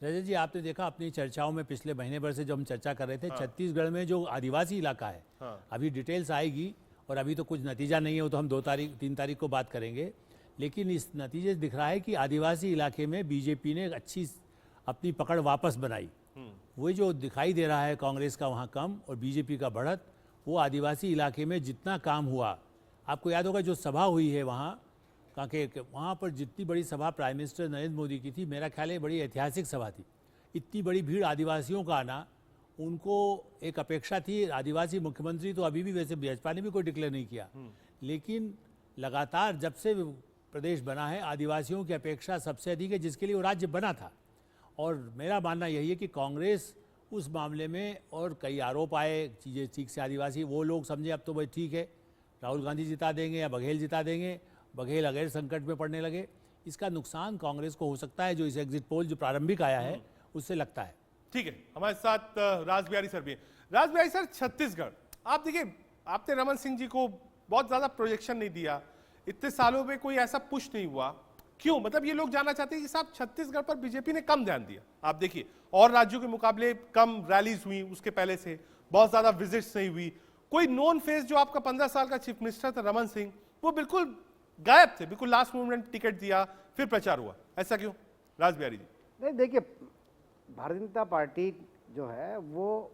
रजत जी, आपने देखा अपनी चर्चाओं में पिछले महीने भर से जो हम चर्चा कर रहे थे, छत्तीसगढ़ में जो आदिवासी इलाका है, अभी डिटेल्स आएगी और अभी तो कुछ नतीजा नहीं है, वो तो हम 3 तारीख को बात करेंगे। लेकिन इस नतीजे से दिख रहा है कि आदिवासी इलाके में बीजेपी ने अच्छी अपनी पकड़ वापस बनाई। वो जो दिखाई दे रहा है कांग्रेस का वहाँ कम और बीजेपी का बढ़त, वो आदिवासी इलाके में जितना काम हुआ, आपको याद होगा जो सभा हुई है वहाँ, वहाँ पर जितनी बड़ी सभा प्राइम मिनिस्टर नरेंद्र मोदी की थी, मेरा ख्याल है बड़ी ऐतिहासिक सभा थी। इतनी बड़ी भीड़ आदिवासियों का आना, उनको एक अपेक्षा थी। आदिवासी मुख्यमंत्री तो अभी भी वैसे भाजपा ने भी कोई डिक्लेयर नहीं किया, लेकिन लगातार जब से प्रदेश बना है आदिवासियों की अपेक्षा सबसे अधिक है, जिसके लिए वो राज्य बना था। और मेरा मानना यही है कि कांग्रेस उस मामले में, और कई आरोप आए चीज़ें ठीक से आदिवासी, वो लोग समझे अब तो भाई ठीक है राहुल गांधी जिता देंगे या बघेल जिता देंगे, बघेल अगैर संकट में पड़ने लगे। इसका नुकसान कांग्रेस को हो सकता है, जो इस एग्जिट पोल जो प्रारंभिक आया है उससे लगता है। ठीक है, हमारे साथ राज बिहारी सर भी हैं। राज बिहारी सर, छत्तीसगढ़ आप देखिए, आपने रमन सिंह जी को बहुत ज्यादा प्रोजेक्शन नहीं दिया, इतने सालों में कोई ऐसा पुश नहीं हुआ, क्यों? मतलब ये लोग जानना चाहते हैं कि साहब छत्तीसगढ़ पर बीजेपी ने कम ध्यान दिया। आप देखिए और राज्यों के मुकाबले कम रैलीज हुई, उसके पहले से बहुत ज्यादा विजिट्स नहीं हुई। कोई नॉन फेस जो आपका 15 साल का चीफ मिनिस्टर था रमन सिंह, वो बिल्कुल गायब थे, बिल्कुल लास्ट मोमेंट टिकट दिया, फिर प्रचार हुआ, ऐसा क्यों? राज बिहारी जी। नहीं, देखिए भारतीय जनता पार्टी जो है वो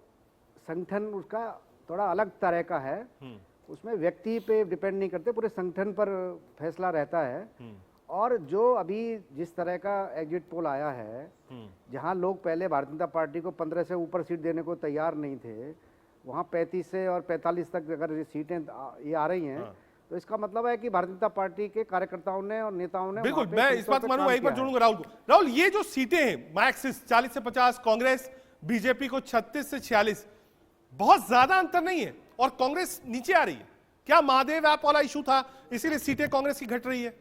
संगठन उसका थोड़ा अलग तरह का है, उसमें व्यक्ति पे डिपेंड नहीं करते, पूरे संगठन पर फैसला रहता है। और जो अभी जिस तरह का एग्जिट पोल आया है, जहां लोग पहले भारतीय जनता पार्टी को 15 से ऊपर सीट देने को तैयार नहीं थे, वहां 35 से और 45 तक अगर ये सीटें ये आ रही हैं, तो इसका मतलब है कि भारतीय जनता पार्टी के कार्यकर्ताओं ने और नेताओं ने, बिल्कुल मैं इस बात मानूंगा, एक बार जोड़ूंगा राहुल को। राहुल, ये जो सीटें हैं मैक्सिस 40 से 50, कांग्रेस बीजेपी को 36 से 46, बहुत ज्यादा अंतर नहीं है और कांग्रेस नीचे आ रही है। क्या महादेव ऐप वाला इशू था इसीलिए सीटें कांग्रेस की घट रही है?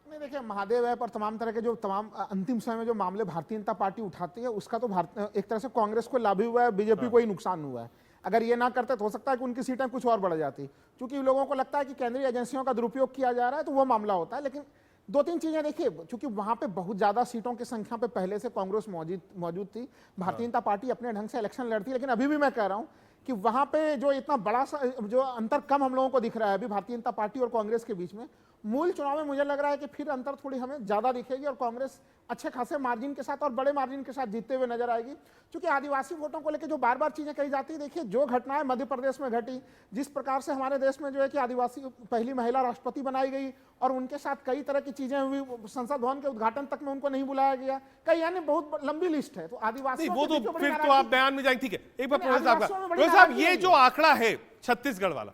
नहीं, देखिए महादेव ऐप और तमाम तरह के जो तमाम अंतिम समय में जो मामले भारतीय जनता पार्टी उठाती है, उसका तो एक तरह से कांग्रेस को लाभ हुआ है, बीजेपी को ही नुकसान हुआ है। अगर ये ना करते तो हो सकता है कि उनकी सीटें कुछ और बढ़ जाती, क्योंकि लोगों को लगता है कि केंद्रीय एजेंसियों का दुरुपयोग किया जा रहा है, तो वो मामला होता है। लेकिन 2-3 चीजें देखिए, क्योंकि वहां पे बहुत ज्यादा सीटों की संख्या पे पहले से कांग्रेस मौजूद थी, भारतीय जनता पार्टी अपने ढंग से इलेक्शन लड़ती, लेकिन अभी भी मैं कह रहा हूं कि वहां पे जो इतना बड़ा सा जो अंतर कम हम लोगों को दिख रहा है अभी भारतीय जनता पार्टी और कांग्रेस के बीच में, मूल चुनाव में मुझे लग रहा है कि फिर अंतर थोड़ी हमें ज्यादा दिखेगी और कांग्रेस अच्छे खासे मार्जिन के साथ और बड़े मार्जिन के साथ जीतते हुए नजर आएगी। क्योंकि आदिवासी वोटों को लेकर जो बार बार चीजें कही जाती है, देखिए जो घटनाएं मध्य प्रदेश में घटी, जिस प्रकार से हमारे देश में जो है कि आदिवासी पहली महिला राष्ट्रपति बनाई गई और उनके साथ कई तरह की चीजें हुई, संसद भवन के उद्घाटन तक में उनको नहीं बुलाया गया, कई यानी बहुत लंबी लिस्ट है। तो आदिवासी वो तो फिर तो आप बयान में जाएंगे, ठीक है। एक बार प्रोफेसर साहब, ये जो आंकड़ा है छत्तीसगढ़ वाला,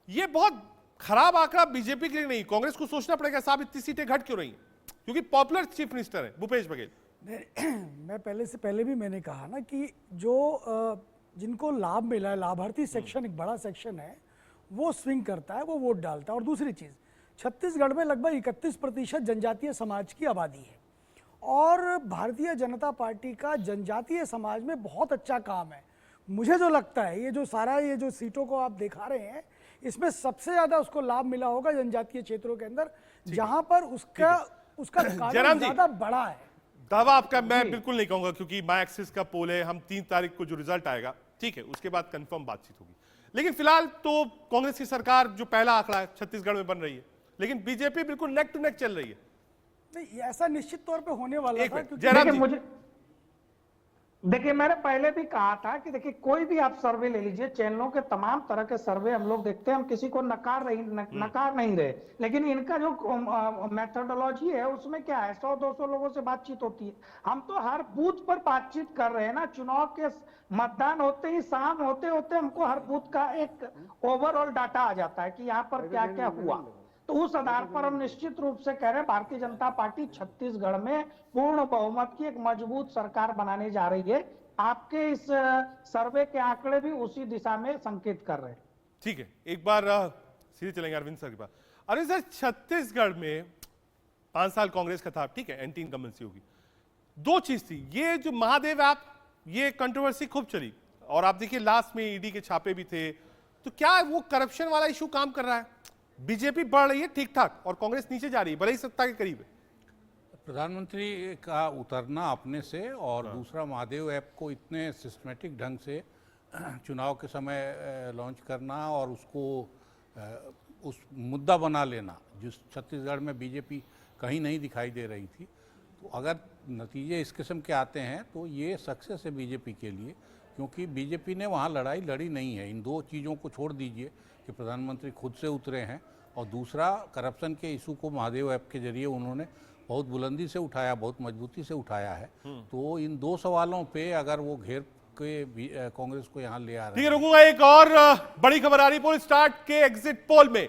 ये बहुत खराब आंकड़ा बीजेपी के लिए नहीं, कांग्रेस को सोचना पड़ेगा साहब इतनी सीटें घट क्यों रही हैं, क्योंकि पॉपुलर चीफ मिनिस्टर है भूपेश बघेल। मैं पहले भी मैंने कहा ना कि जो जिनको लाभ मिला है, लाभार्थी सेक्शन एक बड़ा सेक्शन है, वो स्विंग करता है, वो वोट डालता है। और दूसरी चीज़, छत्तीसगढ़ में लगभग 31% जनजातीय समाज की आबादी है और भारतीय जनता पार्टी का जनजातीय समाज में बहुत अच्छा काम है। मुझे जो लगता है ये जो सीटों को आप दिखा रहे हैं, इसमें सबसे ज़्यादा उसको लाभ मिला होगा जनजातीय क्षेत्रों के अंदर, जहां पर उसका ज्यादा बड़ा है। दावा आपका मैं बिल्कुल नहीं कहूंगा, क्योंकि माई एक्सिस का पोल है, हम 3 तारीख को जो रिजल्ट आएगा, ठीक है, उसके बाद कंफर्म बातचीत होगी। लेकिन फिलहाल तो कांग्रेस की सरकार जो पहला आंकड़ा है छत्तीसगढ़ में बन रही है, लेकिन बीजेपी बिल्कुल नेक टू नेक चल रही है। नहीं, ऐसा निश्चित तौर पे होने वाला था। देखिए मैंने पहले भी कहा था कि देखिए कोई भी आप सर्वे ले लीजिए, चैनलों के तमाम तरह के सर्वे हम लोग देखते हैं, हम किसी को नकार नहीं रहे, लेकिन इनका जो मेथोडोलॉजी है उसमें क्या है, 100-200 लोगों से बातचीत होती है। हम तो हर बूथ पर बातचीत कर रहे हैं ना। चुनाव के मतदान होते ही शाम होते होते हमको हर बूथ का एक ओवरऑल डाटा आ जाता है कि यहाँ पर क्या क्या हुआ। तो उस आधार पर हम निश्चित रूप से कह रहे हैं भारतीय जनता पार्टी छत्तीसगढ़ में पूर्ण बहुमत की एक मजबूत सरकार बनाने जा रही है। आपके इस सर्वे के आंकड़े भी उसी दिशा में संकेत कर रहे हैं। ठीक है, एक बार सीधे चलेंगे अरविंद सर के पास। अरविंद सर, छत्तीसगढ़ में 5 साल कांग्रेस का था, ठीक है, एंटी इनकम्बेंसी होगी। 2 चीज थी, ये जो महादेव ऐप, ये कंट्रोवर्सी खूब चली, और आप देखिए लास्ट में ईडी के छापे भी थे। तो क्या वो करप्शन वाला इशू काम कर रहा है? बीजेपी बढ़ रही है ठीक ठाक और कांग्रेस नीचे जा रही है, भले ही सत्ता के करीब है। प्रधानमंत्री का उतरना अपने से, और दूसरा महादेव ऐप को इतने सिस्टमेटिक ढंग से चुनाव के समय लॉन्च करना और उसको उस मुद्दा बना लेना जिस छत्तीसगढ़ में बीजेपी कहीं नहीं दिखाई दे रही थी। तो अगर नतीजे इस किस्म के आते हैं तो ये सक्सेस है बीजेपी के लिए, क्योंकि बीजेपी ने वहाँ लड़ाई लड़ी नहीं है। इन 2 चीज़ों को छोड़ दीजिए कि प्रधानमंत्री खुद से उतरे हैं, और दूसरा करप्शन के इशू को महादेव ऐप के जरिए उन्होंने बहुत बुलंदी से उठाया, बहुत मजबूती से उठाया है। तो इन 2 सवालों पे अगर वो घेर के कांग्रेस को यहाँ ले आ रहे हैं। रुकूंगा, एक और बड़ी खबर आ रही। पोल स्टार्ट के एग्जिट पोल में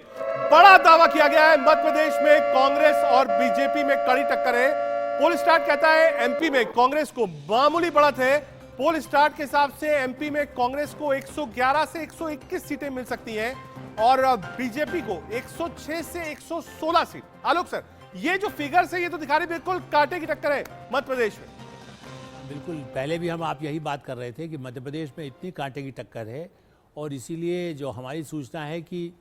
बड़ा दावा किया गया है, मध्य प्रदेश में कांग्रेस और बीजेपी में कड़ी टक्कर है। पोल स्टार्ट कहता है एमपी में कांग्रेस को मामूली बढ़त है। पोल स्टार्ट के हिसाब से एमपी में कांग्रेस को 111 से 121 सीटें मिल सकती हैं और बीजेपी को 106 से 116 सीट। आलोक सर, ये जो फिगर्स है ये तो दिखा रही बिल्कुल कांटे की टक्कर है मध्य प्रदेश में। बिल्कुल, पहले भी हम आप यही बात कर रहे थे कि मध्य प्रदेश में इतनी कांटे की टक्कर है, और इसीलिए जो हमारी सूचना है कि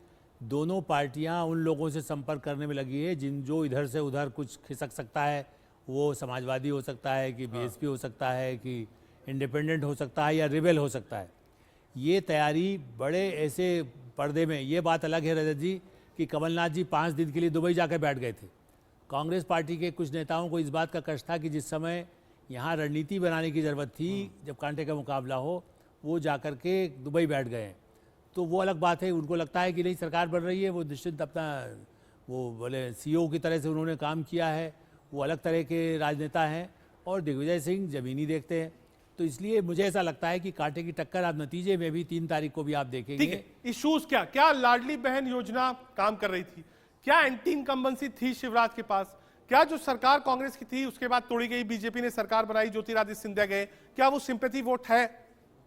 दोनों पार्टियां उन लोगों से संपर्क करने में लगी है जो इधर से उधर कुछ खिसक सकता है। वो समाजवादी हो सकता है कि बीएसपी हो सकता है कि इंडिपेंडेंट हो सकता है या रिबेल हो सकता है। ये तैयारी बड़े ऐसे पर्दे में, ये बात अलग है रजत जी कि कमलनाथ जी 5 दिन के लिए दुबई जाकर बैठ गए थे। कांग्रेस पार्टी के कुछ नेताओं को इस बात का कष्ट था कि जिस समय यहाँ रणनीति बनाने की ज़रूरत थी, जब कांटे का मुकाबला हो, वो जाकर के दुबई बैठ गए। तो वो अलग बात है, उनको लगता है कि नहीं सरकार बन रही है, वो निश्चित अपना वो बोले सीईओ की तरह से उन्होंने काम किया है, वो अलग तरह के राजनेता हैं, और दिग्विजय सिंह ज़मीनी देखते हैं। तो इसलिए मुझे ऐसा लगता है कि कांटे की टक्कर आप नतीजे में भी 3 तारीख को भी आप देखेंगे। ठीक है, इश्यूज क्या लाडली बहन योजना काम कर रही थी? क्या एंटी इनकम्बेंसी थी शिवराज के पास? क्या जो सरकार कांग्रेस की थी उसके बाद तोड़ी गई, बीजेपी ने सरकार बनाई, ज्योतिरादित्य सिंधिया गए, क्या वो सिंपैथी वोट है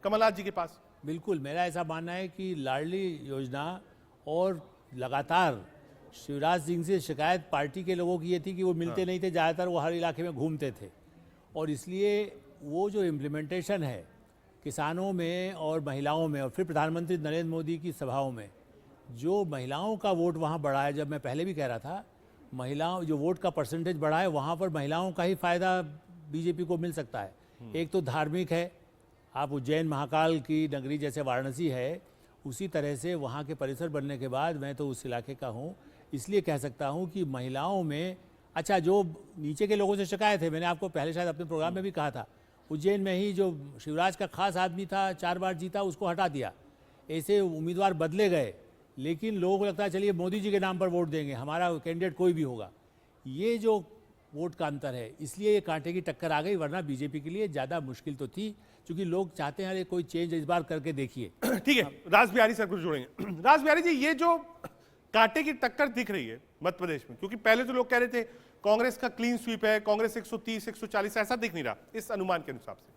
कमलनाथ जी के पास? बिल्कुल, मेरा ऐसा मानना है कि लाडली योजना और लगातार शिवराज सिंह से शिकायत पार्टी के लोगों की ये थी कि वो मिलते नहीं थे, ज़्यादातर वो हर इलाके में घूमते थे, और इसलिए वो जो इम्प्लीमेंटेशन है किसानों में और महिलाओं में, और फिर प्रधानमंत्री नरेंद्र मोदी की सभाओं में जो महिलाओं का वोट वहाँ बढ़ा है, जब मैं पहले भी कह रहा था महिलाओं जो वोट का परसेंटेज बढ़ा है, वहाँ पर महिलाओं का ही फायदा बीजेपी को मिल सकता है। एक तो धार्मिक है, आप उज्जैन महाकाल की नगरी जैसे वाराणसी है, उसी तरह से वहाँ के परिसर बनने के बाद मैं तो उस इलाके का हूँ, इसलिए कह सकता हूँ कि महिलाओं में अच्छा, जो नीचे के लोगों से शिकायत है, मैंने आपको पहले शायद अपने प्रोग्राम में भी कहा था, उज्जैन में ही जो शिवराज का खास आदमी था, 4 बार जीता, उसको हटा दिया। ऐसे उम्मीदवार बदले गए, लेकिन लोगों को लगता है चलिए मोदी जी के नाम पर वोट देंगे, हमारा कैंडिडेट कोई भी होगा। ये जो वोट का अंतर है, इसलिए ये कांटे की टक्कर आ गई, वरना बीजेपी के लिए ज़्यादा मुश्किल तो थी, क्योंकि लोग चाहते हैं अरे कोई चेंज इस बार करके देखिए। ठीक है, राज बिहारी सर को जोड़ेंगे। राज बिहारी जी, ये जो कांटे की टक्कर दिख रही है मध्य प्रदेश में, क्योंकि पहले तो लोग कह रहे थे कांग्रेस का क्लीन स्वीप है, कांग्रेस 130 140, ऐसा दिख नहीं रहा इस अनुमान के अनुसार से।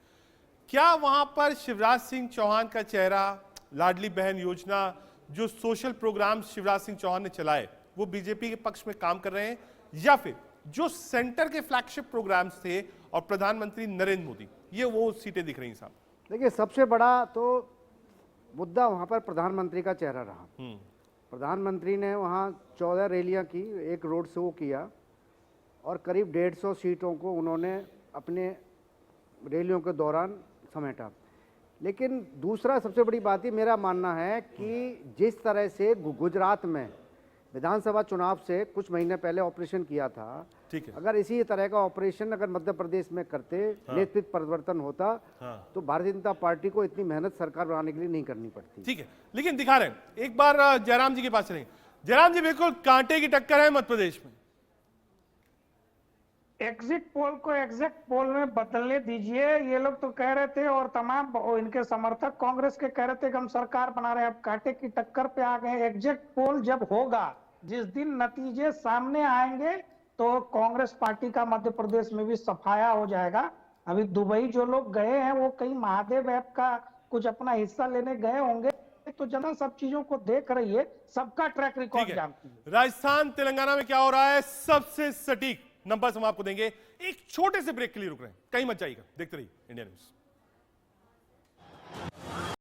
क्या वहां पर शिवराज सिंह चौहान का चेहरा, लाडली बहन योजना, जो सोशल प्रोग्राम शिवराज सिंह चौहान ने चलाए, वो बीजेपी के पक्ष में काम कर रहे हैं, या फिर जो सेंटर के फ्लैगशिप प्रोग्राम्स थे और प्रधानमंत्री नरेंद्र मोदी, ये वो सीटें दिख रही हैं साहब? देखिए, सबसे बड़ा तो मुद्दा वहाँ पर प्रधानमंत्री का चेहरा रहा। प्रधानमंत्री ने वहाँ 14 रैलियाँ की, एक रोड शो किया और करीब 150 सीटों को उन्होंने अपने रैलियों के दौरान समेटा। लेकिन दूसरा सबसे बड़ी बात, ये मेरा मानना है कि जिस तरह से गुजरात में विधानसभा चुनाव से कुछ महीने पहले ऑपरेशन किया था, ठीक है, अगर इसी तरह का ऑपरेशन अगर मध्य प्रदेश में करते, नेतृत्व परिवर्तन होता, तो भारतीय जनता पार्टी को इतनी मेहनत सरकार बनाने के लिए नहीं करनी पड़ती। ठीक है, लेकिन दिखा रहे हैं, एक बार जयराम जी के पास चलेंगे। जयराम जी, बिल्कुल कांटे की टक्कर है मध्य प्रदेश में। एग्जिट पोल को एग्जैक्ट पोल में बदलने दीजिए। ये लोग तो कह रहे थे और तमाम इनके समर्थक कांग्रेस के कह रहे थे कि हम सरकार बना रहे हैं, अब कांटे की टक्कर पे आ गए। एग्जैक्ट पोल जब होगा, जिस दिन नतीजे सामने आएंगे, तो कांग्रेस पार्टी का मध्य प्रदेश में भी सफाया हो जाएगा। अभी दुबई जो लोग गए हैं, वो कहीं महादेव ऐप का कुछ अपना हिस्सा लेने गए होंगे, तो जनता सब चीजों को देख रही है, सबका ट्रैक रिकॉर्ड जानती है। राजस्थान तेलंगाना में क्या हो रहा है, सबसे सटीक नंबर हम आपको देंगे। एक छोटे से ब्रेक के लिए रुक रहे हैं, कहीं मत जाइएगा, देखते रहिए इंडिया न्यूज।